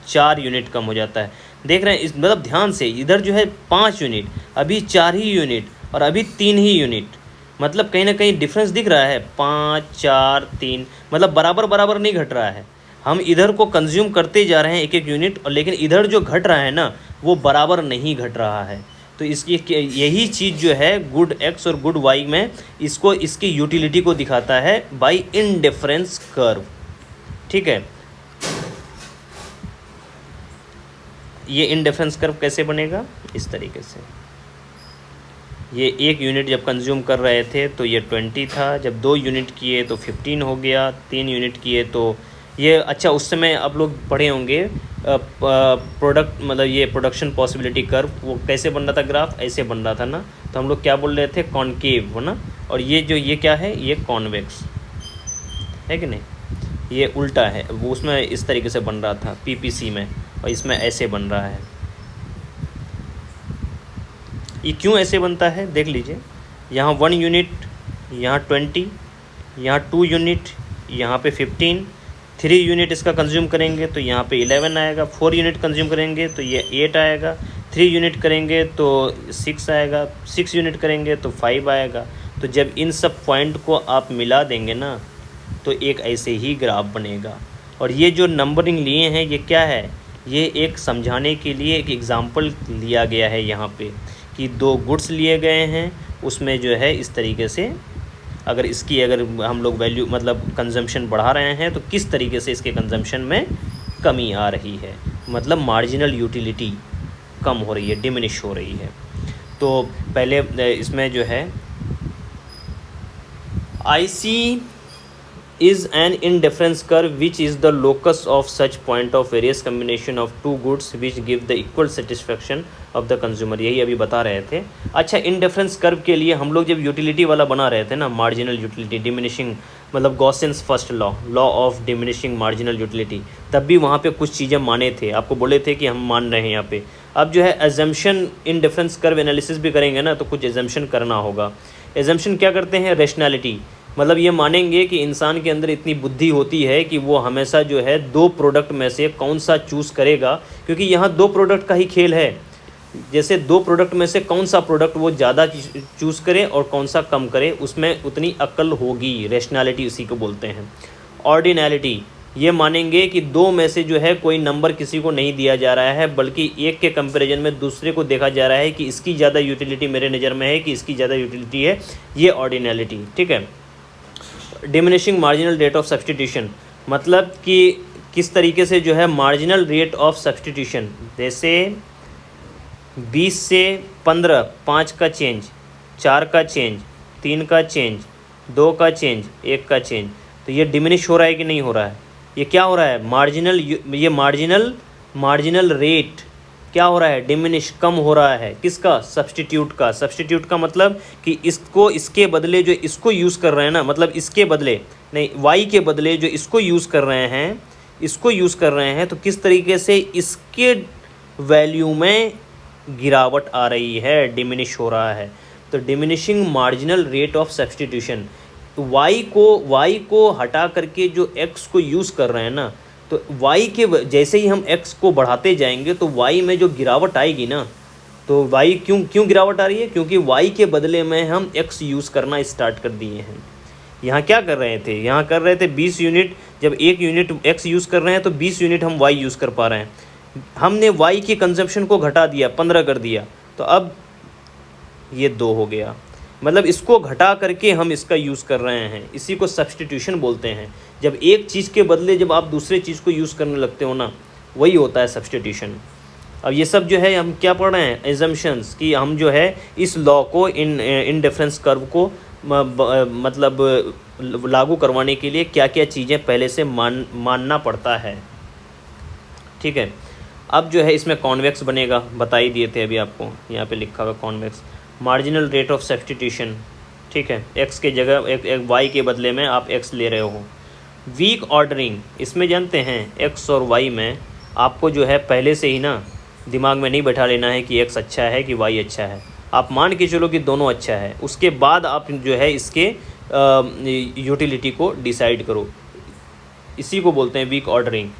4 यूनिट कम हो जाता है। देख रहे हैं, इस मतलब ध्यान से, इधर जो है 5 यूनिट, अभी 4 ही यूनिट और अभी 3 ही यूनिट, मतलब कहीं ना कहीं डिफरेंस दिख रहा है, 5, 4, 3, मतलब बराबर नहीं घट रहा है। हम इधर को कंज्यूम करते जा रहे हैं एक यूनिट, और लेकिन इधर जो घट रहा है ना, वो बराबर नहीं घट रहा है। तो इसकी यही चीज़ जो है गुड X और गुड Y में, इसको इसकी यूटिलिटी को दिखाता है बाय इनडिफरेंस कर्व। ठीक है, ये इनडिफरेंस कर्व कैसे बनेगा, इस तरीके से। ये 1 यूनिट जब कंज्यूम कर रहे थे तो ये 20 था, जब 2 यूनिट किए तो 15 हो गया, 3 यूनिट किए तो ये, अच्छा उस समय आप लोग पढ़े होंगे प्रोडक्ट, मतलब ये प्रोडक्शन पॉसिबिलिटी कर्व, वो कैसे बन रहा था, ग्राफ ऐसे बन रहा था ना, तो हम लोग क्या बोल रहे थे, कॉनकेव ना, और ये क्या है, ये कॉन्वेक्स है कि नहीं, ये उल्टा है, वो उसमें इस तरीके से बन रहा था PPC में, और इसमें ऐसे बन रहा है। ये क्यों ऐसे बनता है देख लीजिए, यहाँ 1 यूनिट, यहाँ 20, यहाँ 2 यूनिट, यहाँ पे 15, 3 यूनिट इसका कंज्यूम करेंगे तो यहाँ पे 11 आएगा, 4 यूनिट कंज्यूम करेंगे तो ये 8 आएगा, 3 यूनिट करेंगे तो 6 आएगा, 6 यूनिट करेंगे तो 5 आएगा। तो जब इन सब पॉइंट को आप मिला देंगे ना तो एक ऐसे ही ग्राफ बनेगा। और ये जो नंबरिंग लिए हैं ये क्या है, ये एक समझाने के लिए एक एग्ज़ाम्पल लिया गया है यहाँ पे, कि 2 गुड्स लिए गए हैं, उसमें जो है इस तरीके से अगर हम लोग वैल्यू मतलब कंजम्पशन बढ़ा रहे हैं तो किस तरीके से इसके कंजम्पशन में कमी आ रही है, मतलब मार्जिनल यूटिलिटी कम हो रही है, डिमिनिश हो रही है। तो पहले इसमें जो है IC is an indifference curve which is the locus of such point of various combination of two goods which give the equal satisfaction of the consumer। यही अभी बता रहे थे। अच्छा, इंडिफरेंस कर्व के लिए हम लोग जब यूटिलिटी वाला बना रहे थे ना, मार्जिनल यूटिलिटी, डिमिनिशिंग मतलब Gossen's first law of diminishing marginal utility, तब भी वहाँ पे कुछ चीज़ें माने थे, आपको बोले थे कि हम मान रहे हैं यहाँ पे। अब जो है एजम्पशन, इंडिफरेंस कर्व एनालिसिस भी करेंगे ना, तो कुछ एजम्पशन करना होगा। एजम्पशन क्या करते हैं? रेशनैलिटी, मतलब ये मानेंगे कि इंसान के अंदर इतनी बुद्धि होती है कि वो हमेशा जो है दो प्रोडक्ट में से कौन सा चूज़ करेगा, क्योंकि यहाँ दो प्रोडक्ट का ही खेल है। जैसे दो प्रोडक्ट में से कौन सा प्रोडक्ट वो ज़्यादा चूज़ करे और कौन सा कम करे, उसमें उतनी अक्ल होगी। रैशनैलिटी उसी को बोलते हैं। ऑर्डिनैलिटी, ये मानेंगे कि दो में से जो है कोई नंबर किसी को नहीं दिया जा रहा है, बल्कि एक के कंपैरिजन में दूसरे को देखा जा रहा है कि इसकी ज़्यादा यूटिलिटी मेरे नज़र में है कि इसकी ज़्यादा यूटिलिटी है, ये ऑर्डिनैलिटी। ठीक है। Diminishing marginal rate of substitution, मतलब कि किस तरीके से जो है मार्जिनल रेट ऑफ सब्सटीट्यूशन, जैसे 20 से 15, 5 का चेंज, 4 का चेंज, 3 का चेंज, 2 का चेंज, 1 का चेंज, तो ये डिमिनिश हो रहा है कि नहीं हो रहा है? ये क्या हो रहा है? मार्जिनल, ये मार्जिनल रेट क्या हो रहा है? डिमिनिश, कम हो रहा है। किसका? सब्सटीट्यूट का। सब्सटीट्यूट का मतलब कि इसको, इसके बदले जो इसको यूज़ कर रहे हैं ना, मतलब इसके बदले नहीं, वाई के बदले जो इसको यूज़ कर रहे हैं, इसको यूज़ कर रहे हैं, तो किस तरीके से इसके वैल्यू में गिरावट आ रही है, डिमिनिश हो रहा है। तो diminishing marginal rate of substitution, y को हटा करके जो एक्स को यूज़ कर रहे हैं ना, तो y के जैसे ही हम x को बढ़ाते जाएंगे तो y में जो गिरावट आएगी ना, तो y क्यों गिरावट आ रही है? क्योंकि y के बदले में हम x यूज़ करना स्टार्ट कर दिए हैं। यहाँ क्या कर रहे थे? यहाँ कर रहे थे 20 यूनिट, जब 1 यूनिट x यूज़ कर रहे हैं तो 20 यूनिट हम y यूज़ कर पा रहे हैं। हमने y की कंजप्शन को घटा दिया, 15 कर दिया, तो अब ये 2 हो गया। मतलब इसको घटा करके हम इसका यूज़ कर रहे हैं, इसी को सब्सटीट्यूशन बोलते हैं। जब एक चीज़ के बदले जब आप दूसरे चीज़ को यूज़ करने लगते हो ना, वही होता है सब्सटीट्यूशन। अब ये सब जो है हम क्या पढ़ रहे हैं? एजम्पशंस, कि हम जो है इस लॉ को, इंडिफरेंस कर्व को मतलब लागू करवाने के लिए क्या क्या चीज़ें पहले से मानना पड़ता है। ठीक है। अब जो है इसमें कॉन्वेक्स बनेगा, बता ही दिए थे अभी आपको, यहाँ पे लिखा हुआ convex. Marginal rate of substitution, ठीक है, x के जगह एक y के बदले में आप x ले रहे हो। वीक ऑर्डरिंग, इसमें जानते हैं x और y में आपको जो है पहले से ही ना दिमाग में नहीं बैठा लेना है कि x अच्छा है कि y अच्छा है। आप मान के चलो कि दोनों अच्छा है, उसके बाद आप जो है इसके यूटिलिटी को डिसाइड करो। इसी को बोलते हैं वीक ऑर्डरिंग।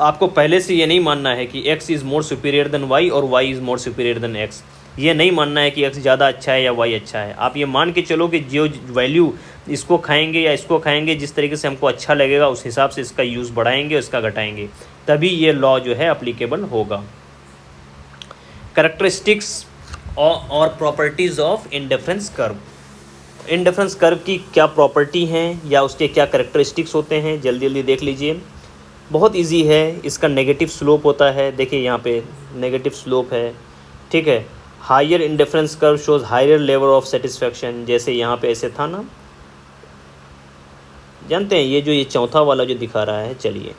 आपको पहले से ये नहीं मानना है कि x is more superior than y और y is more superior than x। ये नहीं मानना है कि x ज़्यादा अच्छा है या y अच्छा है। आप ये मान के चलो कि जो वैल्यू इसको खाएंगे या इसको खाएंगे, जिस तरीके से हमको अच्छा लगेगा उस हिसाब से इसका यूज़ बढ़ाएंगे, इसका घटाएंगे, तभी ये लॉ जो है अप्लीकेबल होगा। कैरेक्टरिस्टिक्स और properties of indifference curve. Indifference curve की क्या प्रॉपर्टी हैं या उसके क्या कैरेक्टरिस्टिक्स होते हैं, जल्दी जल्दी देख लीजिए। बहुत इजी है। इसका नेगेटिव स्लोप होता है, देखिए यहाँ पे नेगेटिव स्लोप है। ठीक है। Higher indifference curve shows higher level of satisfaction, जैसे यहाँ पे ऐसे था ना, जानते हैं ये चौथा वाला जो दिखा रहा है, चलिए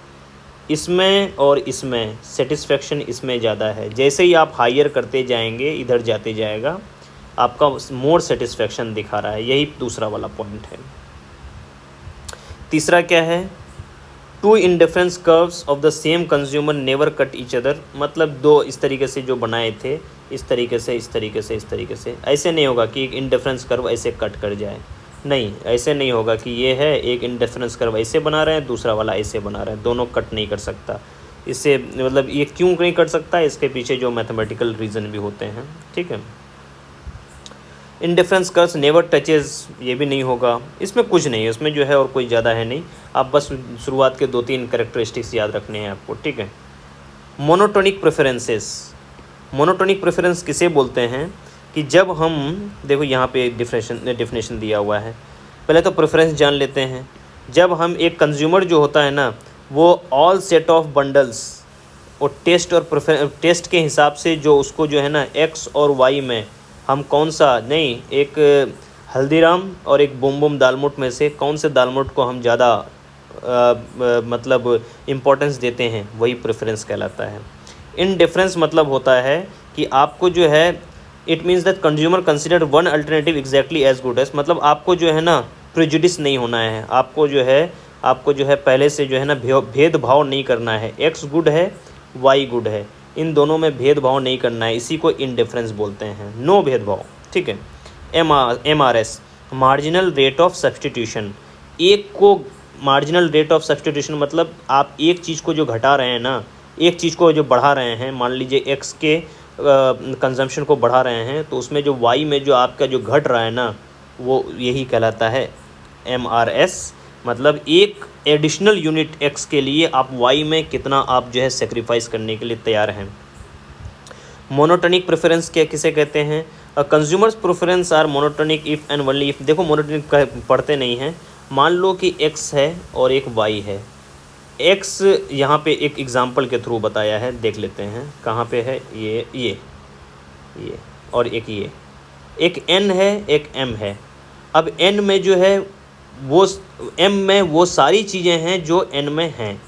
इसमें और इसमें सेटिस्फैक्शन इसमें ज़्यादा है। जैसे ही आप हायर करते जाएंगे, इधर जाते जाएगा, आपका मोर सेटिस्फैक्शन दिखा रहा है। यही दूसरा वाला पॉइंट है। तीसरा क्या है? Two indifference curves of the same consumer never cut each other, मतलब दो इस तरीके से जो बनाए थे, इस तरीके से, इस तरीके से, इस तरीके से, ऐसे नहीं होगा कि एक इंडिफरेंस कर्व ऐसे कट कर जाए। नहीं, ऐसे नहीं होगा कि ये है एक इंडिफरेंस कर्व ऐसे बना रहे हैं, दूसरा वाला ऐसे बना रहे हैं, दोनों कट नहीं कर सकता। इससे मतलब ये क्यों नहीं कर सकता, इसके पीछे जो मैथमेटिकल रीज़न भी होते हैं। ठीक है। इंडिफरेंस कर्व्स नेवर टचेस, ये भी नहीं होगा। इसमें कुछ नहीं है, इसमें जो है और कोई ज़्यादा है नहीं। आप बस शुरुआत के 2-3 कैरेक्टरिस्टिक्स याद रखने हैं आपको। ठीक है। मोनोटोनिक प्रेफरेंसेस, मोनोटोनिक प्रेफरेंस किसे बोलते हैं कि जब हम, देखो यहाँ पे डिफिनेशन दिया हुआ है। पहले तो प्रेफरेंस जान लेते हैं। जब हम एक कंज्यूमर जो होता है ना, वो ऑल सेट ऑफ बंडल्स और टेस्ट के हिसाब से जो उसको जो है ना x और y में हम कौन सा नहीं, एक हल्दीराम और एक बूम बूम दालमोट में से कौन से दालमोट को हम ज़्यादा मतलब इम्पोर्टेंस देते हैं, वही प्रेफरेंस कहलाता है। इनडिफरेंस मतलब होता है कि आपको जो है, it means that consumer consider one alternative exactly as good as, मतलब आपको जो है ना प्रेजुडिस नहीं होना है, आपको जो है पहले से जो है ना भेदभाव नहीं करना है, एक्स गुड है वाई गुड है, इन दोनों में भेदभाव नहीं करना है, इसी को इनडिफरेंस बोलते हैं, नो भेदभाव। ठीक है। MRS marginal rate of substitution, एक को मार्जिनल रेट ऑफ सब्सटीट्यूशन मतलब आप एक चीज़ को जो घटा रहे हैं ना, एक चीज़ को जो बढ़ा रहे हैं, मान लीजिए एक्स के कंजम्पशन को बढ़ा रहे हैं, तो उसमें जो वाई में जो आपका जो घट रहा है ना, वो यही कहलाता है MRS, मतलब एक एडिशनल यूनिट एक्स के लिए आप वाई में कितना आप जो है सेक्रीफाइस करने के लिए तैयार हैं। मोनोटोनिक प्रेफरेंस क्या किसे कहते हैं? Consumers preference are monotonic if and only if, देखो मोनोटोनिक पढ़ते नहीं हैं, मान लो कि एक्स है और एक वाई है, एक्स यहाँ पे एक एग्जांपल के थ्रू बताया है, देख लेते हैं कहाँ पे है, ये और ये, एक एन है एक एम है। अब एन में जो है वो एम में वो सारी चीज़ें हैं जो एन में हैं,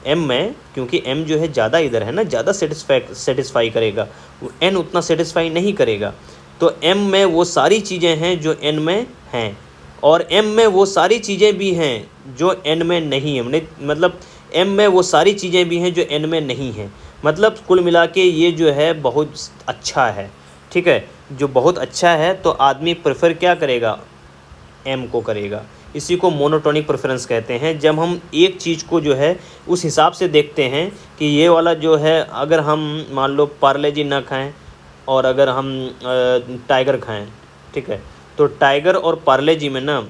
एम में, क्योंकि एम जो है ज़्यादा इधर है ना, ज़्यादा सेटिस्फाई करेगा, एन उतना सेटिस्फाई नहीं करेगा, तो एम में वो सारी चीज़ें हैं जो एन में हैं, और एम में वो सारी चीज़ें भी हैं जो एन में नहीं है, मतलब एम में वो सारी चीज़ें भी हैं जो एन में नहीं हैं, मतलब कुल मिला के ये जो है बहुत अच्छा है। ठीक है, जो बहुत अच्छा है तो आदमी प्रेफर क्या करेगा, एम को करेगा, इसी को मोनोटोनिक प्रेफरेंस कहते हैं। जब हम एक चीज़ को जो है उस हिसाब से देखते हैं कि ये वाला जो है, अगर हम मान लो पार्ले जी ना खाएं और अगर हम टाइगर खाएं, ठीक है, तो टाइगर और पार्ले जी में ना,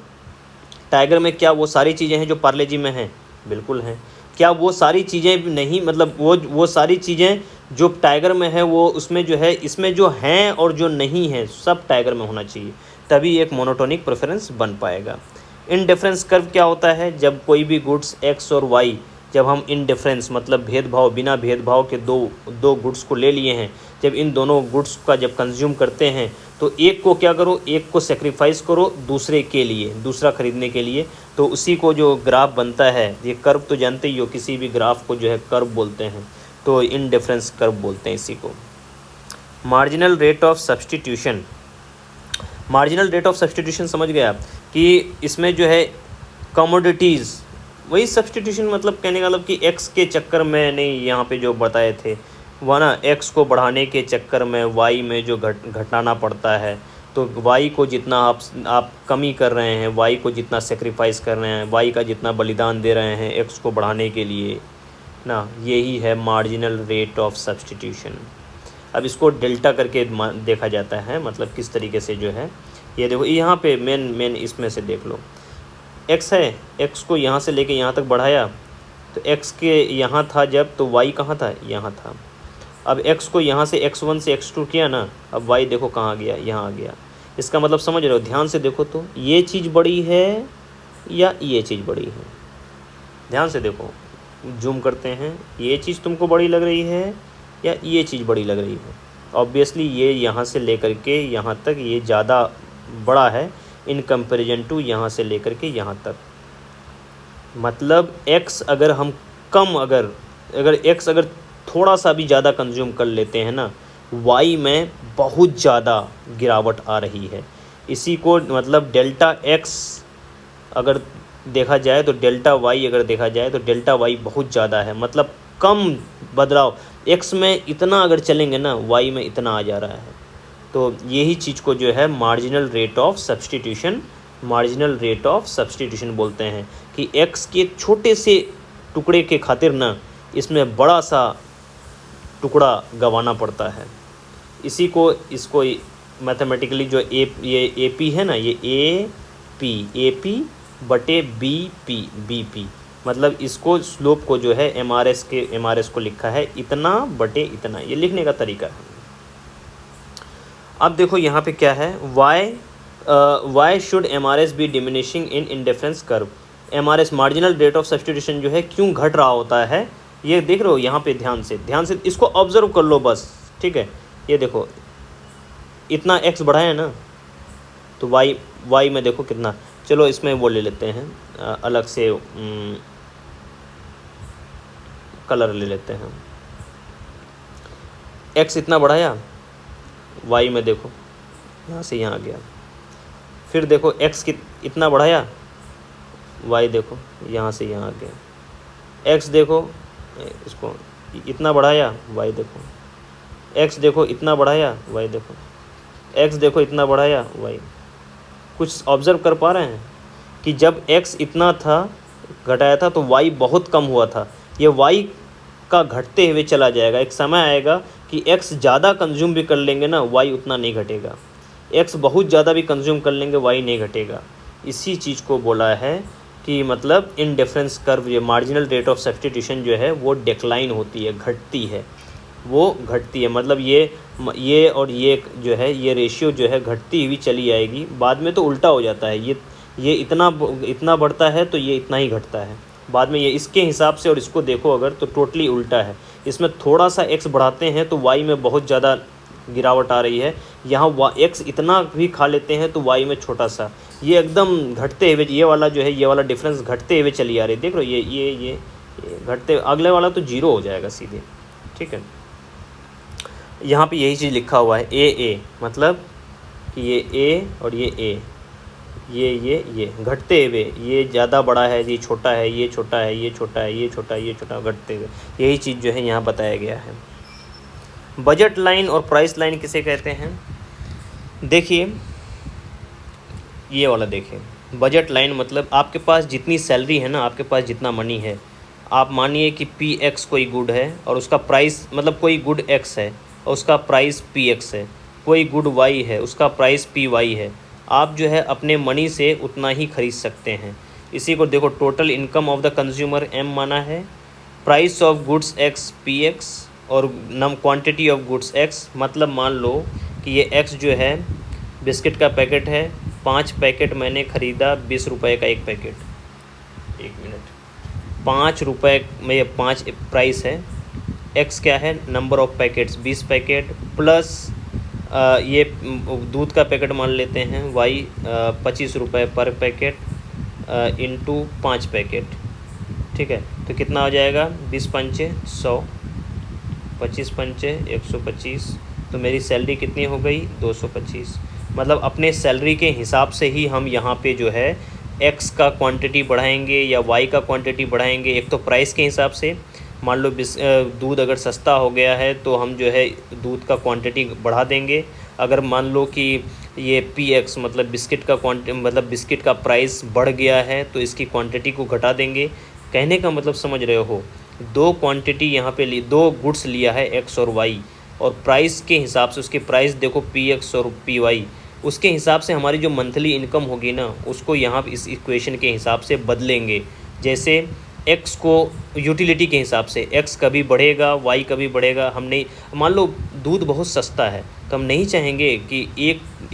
टाइगर में क्या वो सारी चीज़ें हैं जो पार्ले जी में हैं? बिल्कुल हैं। क्या वो सारी चीज़ें नहीं, मतलब वो सारी चीज़ें जो टाइगर में है वो उसमें जो है, इसमें जो हैं और जो नहीं हैं सब टाइगर में होना चाहिए, तभी एक मोनोटोनिक प्रेफरेंस बन पाएगा। इनडिफरेंस कर्व क्या होता है? जब कोई भी गुड्स एक्स और वाई, जब हम इनडिफरेंस मतलब भेदभाव, बिना भेदभाव के दो गुड्स को ले लिए हैं, जब इन दोनों गुड्स का जब कंज्यूम करते हैं तो एक को क्या करो, एक को सेक्रीफाइस करो दूसरे के लिए, दूसरा खरीदने के लिए, तो उसी को जो ग्राफ बनता है, ये कर्व तो जानते ही हो, किसी भी ग्राफ को जो है कर्व बोलते हैं, तो इनडिफरेंस कर्व बोलते हैं इसी को। Marginal rate of substitution, marginal rate of substitution समझ गए आप कि इसमें जो है कमोडिटीज़, वही सब्सटीट्यूशन मतलब कहने का मतलब कि एक्स के चक्कर में नहीं, यहाँ पे जो बताए थे वह ना, एक्स को बढ़ाने के चक्कर में वाई में जो घटाना पड़ता है, तो वाई को जितना आप कमी कर रहे हैं, वाई को जितना सेक्रीफाइस कर रहे हैं, वाई का जितना बलिदान दे रहे हैं एक्स को बढ़ाने के लिए ना, यही है मार्जिनल रेट ऑफ सब्सटीट्यूशन। अब इसको डेल्टा करके देखा जाता है, मतलब किस तरीके से जो है, ये देखो यहाँ पे मेन इसमें से देख लो, एक्स है, एक्स को यहाँ से लेके यहाँ तक बढ़ाया, तो एक्स के यहाँ था जब, तो वाई कहाँ था, यहाँ था। अब एक्स को यहाँ से x1 से x2 किया ना, अब वाई देखो कहाँ आ गया, यहाँ आ गया। इसका मतलब समझ रहे हो, ध्यान से देखो तो ये चीज़ बड़ी है या ये चीज़ बड़ी है, ध्यान से देखो, जूम करते हैं, ये चीज़ तुमको बड़ी लग रही है या ये चीज़ बड़ी लग रही है? ऑब्वियसली ये यहाँ से लेकर के यहाँ तक ये ज़्यादा बड़ा है इन कंपैरिजन टू यहाँ से लेकर के यहाँ तक। मतलब x अगर हम कम, अगर x अगर थोड़ा सा भी ज़्यादा कंज्यूम कर लेते हैं ना, y में बहुत ज़्यादा गिरावट आ रही है। इसी को मतलब डेल्टा x अगर देखा जाए तो डेल्टा y अगर देखा जाए तो डेल्टा y बहुत ज़्यादा है, मतलब कम बदलाव, x में इतना अगर चलेंगे ना, y में इतना आ जा रहा है। तो यही चीज़ को जो है marginal rate of substitution, marginal rate of substitution बोलते हैं कि x के छोटे से टुकड़े के खातिर ना इसमें बड़ा सा टुकड़ा गंवाना पड़ता है। इसी को इसको मैथमेटिकली जो ये AP है ना, ये AP बटे BP, मतलब इसको स्लोप को जो है MRS को लिखा है इतना बटे इतना, ये लिखने का तरीका है। अब देखो यहाँ पे क्या है, why should MRS be diminishing in indifference curve. MRS marginal rate of substitution जो है क्यों घट रहा होता है, ये देख रहे हो यहाँ पे, ध्यान से इसको ऑब्जर्व कर लो बस, ठीक है। ये देखो इतना x बढ़ाया ना, तो वाई में देखो कितना, चलो इसमें वो ले लेते हैं अलग से कलर ले लेते हैं। एक्स इतना बढ़ाया, वाई में देखो यहाँ से यहाँ आ गया। फिर देखो एक्स इतना बढ़ाया, वाई देखो यहाँ से यहाँ आ गया। एक्स देखो इसको इतना बढ़ाया, वाई देखो। एक्स देखो इतना बढ़ाया, वाई देखो। एक्स देखो इतना बढ़ाया, वाई। कुछ ऑब्जर्व कर पा रहे हैं कि जब एक्स इतना था घटाया था तो वाई बहुत कम हुआ था। ये वाई का घटते हुए चला जाएगा। एक समय आएगा कि एक्स ज़्यादा कंज्यूम भी कर लेंगे ना, वाई उतना नहीं घटेगा। एक्स बहुत ज़्यादा भी कंज्यूम कर लेंगे, वाई नहीं घटेगा। इसी चीज़ को बोला है कि मतलब इन डिफरेंस कर्व, ये मार्जिनल रेट ऑफ सब्स्टिट्यूशन जो है वो डिक्लाइन होती है, घटती है, वो घटती है। मतलब ये और ये जो है ये रेशियो जो है घटती हुई चली आएगी। बाद में तो उल्टा हो जाता है, ये इतना बढ़ता है तो ये इतना ही घटता है बाद में। ये इसके हिसाब से और इसको देखो अगर तो टोटली उल्टा है। इसमें थोड़ा सा एक्स बढ़ाते हैं तो वाई में बहुत ज़्यादा गिरावट आ रही है। यहाँ एक्स इतना भी खा लेते हैं तो वाई में छोटा सा, ये एकदम घटते हुए, ये वाला जो है ये वाला डिफरेंस घटते हुए चली आ रही है। देख लो ये घटते, अगले वाला तो जीरो हो जाएगा सीधे। ठीक है, यहाँ पे यही चीज़ लिखा हुआ है ए मतलब कि ये ए और ये ये घटते हुए, ये ज़्यादा बड़ा है, ये छोटा है, ये छोटा है, ये छोटा है, ये छोटा है, ये छोटा, घटते हुए। यही चीज़ जो है यहाँ बताया गया है। बजट लाइन और प्राइस लाइन किसे कहते हैं? देखिए ये वाला देखिए, बजट लाइन मतलब आपके पास जितनी सैलरी है ना, आपके पास जितना मनी है, आप मानिए कि पी एक्स कोई गुड है और उसका प्राइस, मतलब कोई गुड एक्स है और उसका प्राइस पी एक्स है, कोई गुड वाई है उसका प्राइस पी वाई है। आप जो है अपने मनी से उतना ही खरीद सकते हैं। इसी को देखो, total income of the consumer M माना है, price of goods X P X और क्वांटिटी ऑफ गुड्स एक्स। मतलब मान लो कि ये एक्स जो है बिस्किट का पैकेट है, 5 पैकेट मैंने ख़रीदा, 20 रुपये का एक पैकेट। 1 मिनट, 5 रुपये में ये 5 प्राइस है। एक्स क्या है? Number of packets 20 packet plus ये दूध का पैकेट मान लेते हैं वाई 25 रुपये पर पैकेट इंटू 5 पैकेट। ठीक है, तो कितना हो जाएगा? 20 पंचे 100, 25 पंचे 125, तो मेरी सैलरी कितनी हो गई? 225। मतलब अपने सैलरी के हिसाब से ही हम यहाँ पे जो है एक्स का क्वांटिटी बढ़ाएंगे या वाई का क्वांटिटी बढ़ाएंगे। एक तो प्राइस के हिसाब से, मान लो दूध अगर सस्ता हो गया है तो हम जो है दूध का क्वांटिटी बढ़ा देंगे। अगर मान लो कि ये पी एक्स मतलब बिस्किट का प्राइस बढ़ गया है तो इसकी क्वांटिटी को घटा देंगे। कहने का मतलब समझ रहे हो, दो क्वांटिटी यहाँ पे दो गुड्स लिया है एक्स और वाई, और प्राइस के हिसाब से उसकी प्राइस देखो पी एक्स और पी वाई, उसके हिसाब से हमारी जो मंथली इनकम होगी ना उसको यहाँ इस इक्वेशन के हिसाब से बदलेंगे। जैसे एक्स को यूटिलिटी के हिसाब से, एक्स कभी बढ़ेगा वाई कभी बढ़ेगा। हम नहीं, मान लो दूध बहुत सस्ता है तो हम नहीं चाहेंगे कि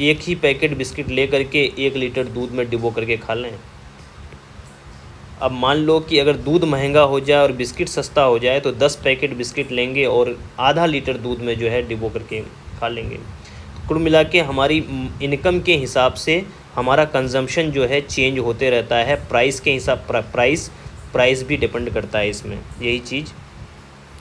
एक ही पैकेट बिस्किट ले करके 1 लीटर दूध में डिबो करके खा लें। अब मान लो कि अगर दूध महंगा हो जाए और बिस्किट सस्ता हो जाए तो 10 पैकेट बिस्किट लेंगे और आधा लीटर दूध में जो है डिबो करके खा लेंगे। कुल मिला के हमारी इनकम के हिसाब से हमारा कंजम्पशन जो है चेंज होते रहता है। प्राइस के हिसाब प्राइस भी डिपेंड करता है इसमें। यही चीज़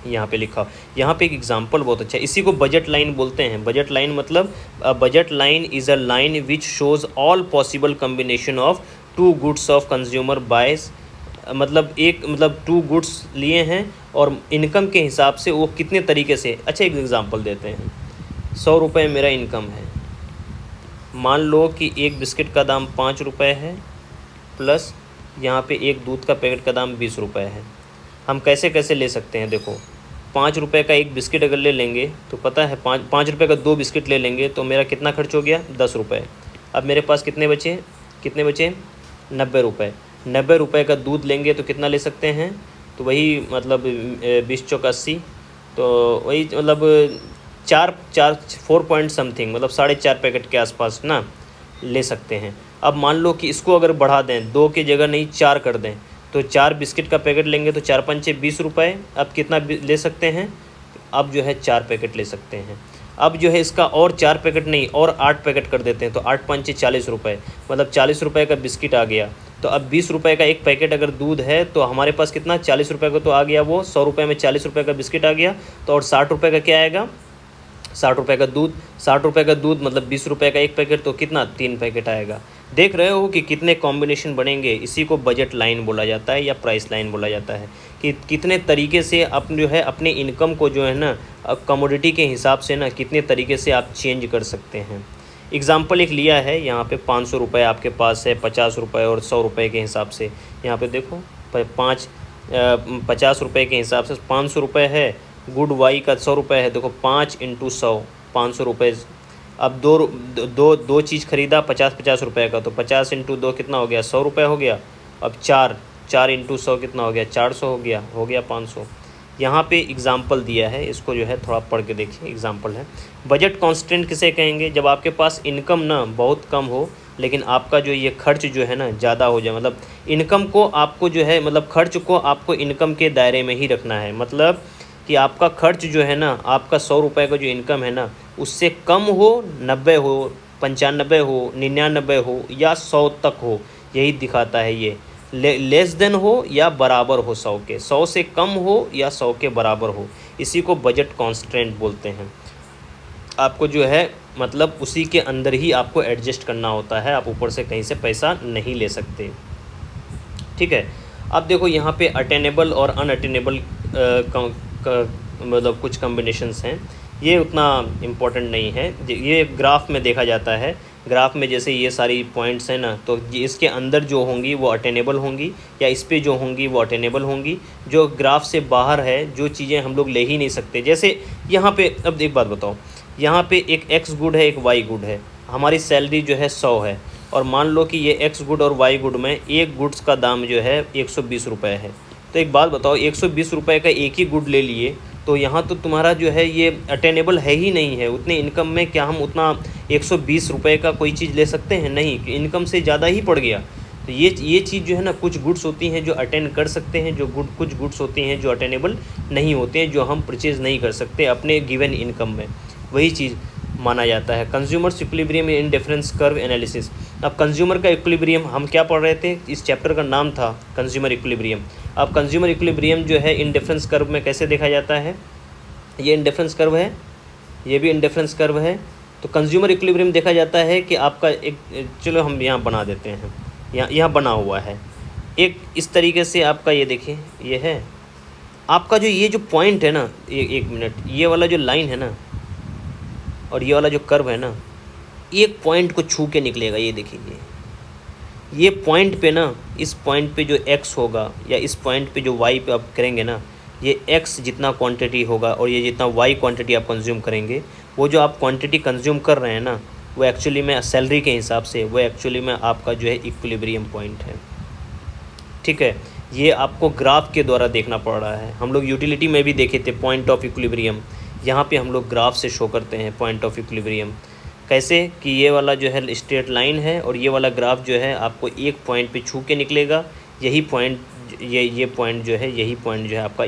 यहाँ पे लिखा। यहाँ पे एक एग्जांपल बहुत अच्छा है, इसी को बजट लाइन बोलते हैं। बजट लाइन मतलब budget line is a line which shows all possible combination of 2 goods of consumer buys. मतलब 2 गुड्स लिए हैं और इनकम के हिसाब से वो कितने तरीके से। अच्छा एक एग्ज़ाम्पल देते हैं, 100 रुपये मेरा इनकम है। मान लो कि एक बिस्किट का दाम 5 रुपये है प्लस यहाँ पे एक दूध का पैकेट का दाम 20 रुपये है। हम कैसे कैसे ले सकते हैं? देखो 5 रुपये का एक बिस्किट अगर ले लेंगे तो पता है 5 रुपये का 2 बिस्किट ले लेंगे तो मेरा कितना खर्च हो गया? 10 रुपये। अब मेरे पास कितने बचे 90 रुपये। 90 रुपये का दूध लेंगे तो कितना ले सकते हैं? तो वही मतलब 20 चौक 80, तो वही मतलब 4 पॉइंट समथिंग, मतलब 4.5 पैकेट के आसपास ना ले सकते हैं। अब मान लो कि इसको अगर बढ़ा दें, 2 की जगह नहीं 4 कर दें, तो 4 बिस्किट का पैकेट लेंगे तो 4 पंचे 20 रुपये। अब कितना ले सकते हैं? अब जो है 4 पैकेट ले सकते हैं। अब जो है इसका और 4 पैकेट नहीं और 8 पैकेट कर देते हैं, तो 8 पंचे 40 रुपये, मतलब 40 रुपये का बिस्किट आ गया। तो अब 20 रुपये का एक पैकेट अगर दूध है तो हमारे पास कितना 40 रुपये का तो आ गया, वो 100 रुपये में 40 रुपये का बिस्किट आ गया। तो और 60 रुपये का क्या आएगा, 60 रुपये का दूध। 60 रुपये का दूध मतलब 20 रुपये का एक पैकेट, तो कितना 3 पैकेट आएगा। देख रहे हो कि कितने कॉम्बिनेशन बनेंगे। इसी को बजट लाइन बोला जाता है या प्राइस लाइन बोला जाता है, कि कितने तरीके से आप जो है अपने इनकम को जो है ना कमोडिटी के हिसाब से ना कितने तरीके से आप चेंज कर सकते हैं। एग्ज़ाम्पल एक लिया है यहाँ पे, 500 रुपये आपके पास है, 50 रुपये और 100 रुपये के हिसाब से। यहाँ पे देखो 50 रुपये के हिसाब से 500 रुपये है, गुड वाई का 100 रुपये है। देखो 5 × 100 500 रुपये। अब दो चीज़ खरीदा 50 रुपये का, तो 50 × 2 कितना हो गया, 100 रुपये हो गया। अब 4 × 100 कितना हो गया, 400 हो गया 500। यहाँ पे एग्ज़ाम्पल दिया है, इसको जो है थोड़ा पढ़ के देखिए। एग्ज़ाम्पल है, बजट कांस्टेंट किसे कहेंगे, जब आपके पास इनकम ना बहुत कम हो लेकिन आपका जो ये खर्च जो है ना ज़्यादा हो जाए। मतलब इनकम को आपको जो है मतलब खर्च को आपको इनकम के दायरे में ही रखना है। मतलब कि आपका खर्च जो है ना, आपका 100 रुपये का जो इनकम है ना उससे कम हो, 90 हो, 95 हो, 99 हो या 100 तक हो, यही दिखाता है ये। लेस देन हो या बराबर हो 100 के, 100 से कम हो या 100 के बराबर हो, इसी को बजट कॉन्स्टेंट बोलते हैं। आपको जो है मतलब उसी के अंदर ही आपको एडजस्ट करना होता है, आप ऊपर से कहीं से पैसा नहीं ले सकते। ठीक है, अब देखो यहाँ पे अटेनेबल और अनअटेनेबल मतलब कुछ कॉम्बिनेशंस हैं, ये उतना इम्पोर्टेंट नहीं है। ये ग्राफ में देखा जाता है, ग्राफ में जैसे ये सारी पॉइंट्स हैं ना, तो इसके अंदर जो होंगी वो अटेनेबल होंगी या इस पे जो होंगी वो अटेनेबल होंगी। जो ग्राफ से बाहर है, जो चीज़ें हम लोग ले ही नहीं सकते, जैसे यहाँ पे अब एक बात बताओ, यहाँ पे एक x गुड है, एक y गुड है, हमारी सैलरी जो है 100 है, और मान लो कि ये x गुड और y गुड में एक गुड्स का दाम जो है 120 रुपये है। तो एक बात बताओ, 120 रुपये का एक ही गुड ले लिए, तो यहाँ तो तुम्हारा जो है ये अटेनेबल है ही नहीं है। उतने इनकम में क्या हम उतना 120 रुपये का कोई चीज़ ले सकते हैं, नहीं, इनकम से ज़्यादा ही पड़ गया। तो ये चीज़ जो है ना, कुछ गुड्स होती हैं जो अटेंड कर सकते हैं, कुछ गुड्स होती हैं जो अटेनेबल नहीं होते हैं, जो हम परचेज़ नहीं कर सकते अपने गिवन इनकम में, वही चीज़ माना जाता है। Consumers equilibrium in difference curve analysis. अब कंज्यूमर का इक्विलिब्रियम हम क्या पढ़ रहे थे, इस चैप्टर का नाम था कंज्यूमर इक्विलिब्रियम। अब कंज्यूमर इक्विलिब्रियम जो है इन डिफरेंस कर्व में कैसे देखा जाता है, ये इन डिफरेंस कर्व है, ये भी इन डिफरेंस कर्व है। तो कंज्यूमर इक्विलिब्रियम देखा जाता है कि आपका एक, चलो हम यहाँ बना देते हैं, यहाँ बना हुआ है एक इस तरीके से आपका, ये देखिए ये है आपका जो ये जो पॉइंट है ना, एक मिनट, ये वाला जो लाइन है ना और ये वाला जो कर्व है ना, एक पॉइंट को छू के निकलेगा। ये देखिए ये पॉइंट पे ना, इस पॉइंट पे जो x होगा या इस पॉइंट पे जो y पे आप करेंगे ना, ये x जितना क्वांटिटी होगा और ये जितना y क्वांटिटी आप कंज्यूम करेंगे, वो जो आप क्वांटिटी कंज्यूम कर रहे हैं ना, वो एक्चुअली में सैलरी के हिसाब से वो एक्चुअली में आपका जो है इक्विलिब्रियम पॉइंट है। ठीक है, ये आपको ग्राफ के द्वारा देखना पड़ रहा है। हम लोग यूटिलिटी में भी देखे थे पॉइंट ऑफ इक्विलिब्रियम, यहाँ पे हम लोग ग्राफ से शो करते हैं पॉइंट ऑफ इक्विलिब्रियम। कैसे कि ये वाला जो है स्ट्रेट लाइन है और ये वाला ग्राफ जो है आपको एक पॉइंट पे छू के निकलेगा, यही पॉइंट ये पॉइंट जो है, यही पॉइंट जो है आपका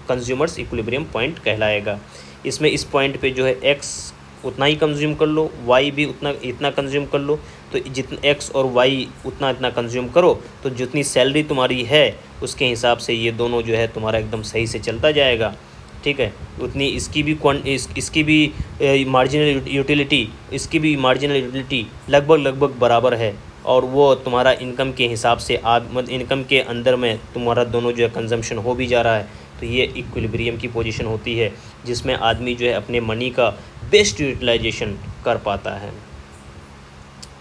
कंज्यूमर्स इक्विलिब्रियम पॉइंट कहलाएगा। इसमें इस पॉइंट पे जो है x उतना ही कंज्यूम कर लो, y भी इतना कंज्यूम कर लो, तो जितना x और y इतना कंज्यूम करो, तो जितनी सैलरी तुम्हारी है उसके हिसाब से ये दोनों जो है तुम्हारा एकदम सही से चलता जाएगा। ठीक है, उतनी इसकी भी मार्जिनल यूटिलिटी, इसकी भी मार्जिनल यूटिलिटी लगभग बराबर है, और वो तुम्हारा इनकम के हिसाब से इनकम के अंदर में तुम्हारा दोनों जो है कंजम्पशन हो भी जा रहा है। तो ये इक्विलिब्रियम की पोजीशन होती है जिसमें आदमी जो है अपने मनी का बेस्ट यूटिलाइजेशन कर पाता है।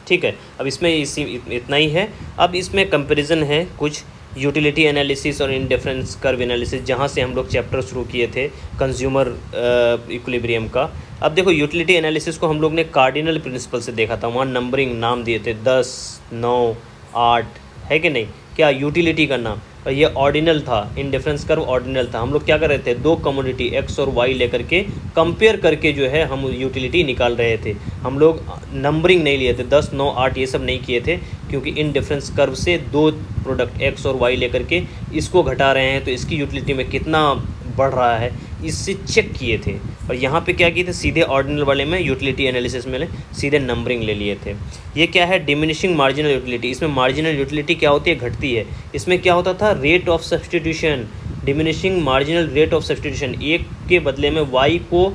ठीक है, अब इसमें इतना ही है। अब इसमें कंपैरिजन है कुछ यूटिलिटी एनालिसिस और इंडिफरेंस कर्व एनालिसिस, जहाँ से हम लोग चैप्टर शुरू किए थे कंज्यूमर इक्विलिब्रियम का। अब देखो यूटिलिटी एनालिसिस को हम लोग ने कार्डिनल प्रिंसिपल से देखा था, वहाँ नंबरिंग नाम दिए थे 10, 9, 8, है कि नहीं, क्या यूटिलिटी का नाम, और ये ऑर्डिनल था, इंडिफरेंस कर्व ऑर्डिनल था। हम लोग क्या कर रहे थे, दो कमोडिटी x और y लेकर के कंपेयर करके जो है हम यूटिलिटी निकाल रहे थे। हम लोग नंबरिंग नहीं लिए थे, 10, 9, 8 ये सब नहीं किए थे, क्योंकि इन डिफरेंस कर्व से दो प्रोडक्ट x और y लेकर के इसको घटा रहे हैं तो इसकी यूटिलिटी में कितना बढ़ रहा है, इससे चेक किए थे। और यहाँ पे क्या किए थे, सीधे ऑर्डिनल वाले में यूटिलिटी एनालिसिस में सीधे नंबरिंग ले लिए थे। ये क्या है, डिमिनिशिंग मार्जिनल यूटिलिटी। इसमें मार्जिनल यूटिलिटी क्या होती है, घटती है। इसमें क्या होता था, rate of substitution, diminishing marginal rate of substitution, एक के बदले में वाई को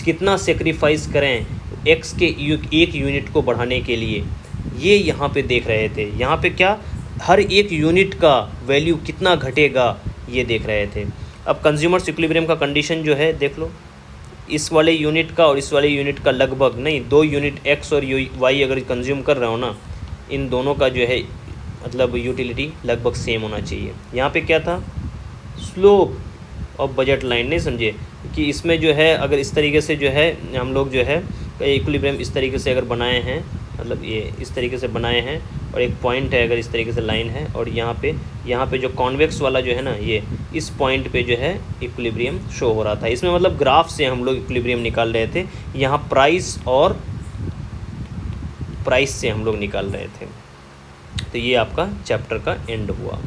कितना सेक्रीफाइस करें एक्स के एक यूनिट को बढ़ाने के लिए, ये यहाँ पे देख रहे थे। यहाँ पे क्या, हर एक यूनिट का वैल्यू कितना घटेगा ये देख रहे थे। अब कंज्यूमर्स इक्विलिब्रियम का कंडीशन जो है देख लो, इस वाले यूनिट का और इस वाले यूनिट का लगभग नहीं, 2 यूनिट एक्स और वाई अगर कंज्यूम कर रहा हो ना, इन दोनों का जो है मतलब यूटिलिटी लगभग सेम होना चाहिए। यहाँ पे क्या था, स्लोप और बजट लाइन, नहीं समझे कि इसमें जो है अगर इस तरीके से जो है हम लोग जो है इक्विलिब्रियम इस तरीके से अगर बनाए हैं, मतलब ये इस तरीके से बनाए हैं और एक पॉइंट है, अगर इस तरीके से लाइन है और यहाँ पे जो कॉन्वेक्स वाला जो है ना, ये इस पॉइंट पे जो है इक्विलिब्रियम शो हो रहा था। इसमें मतलब ग्राफ से हम लोग इक्विलिब्रियम निकाल रहे थे, यहाँ प्राइस से हम लोग निकाल रहे थे। तो ये आपका चैप्टर का एंड हुआ।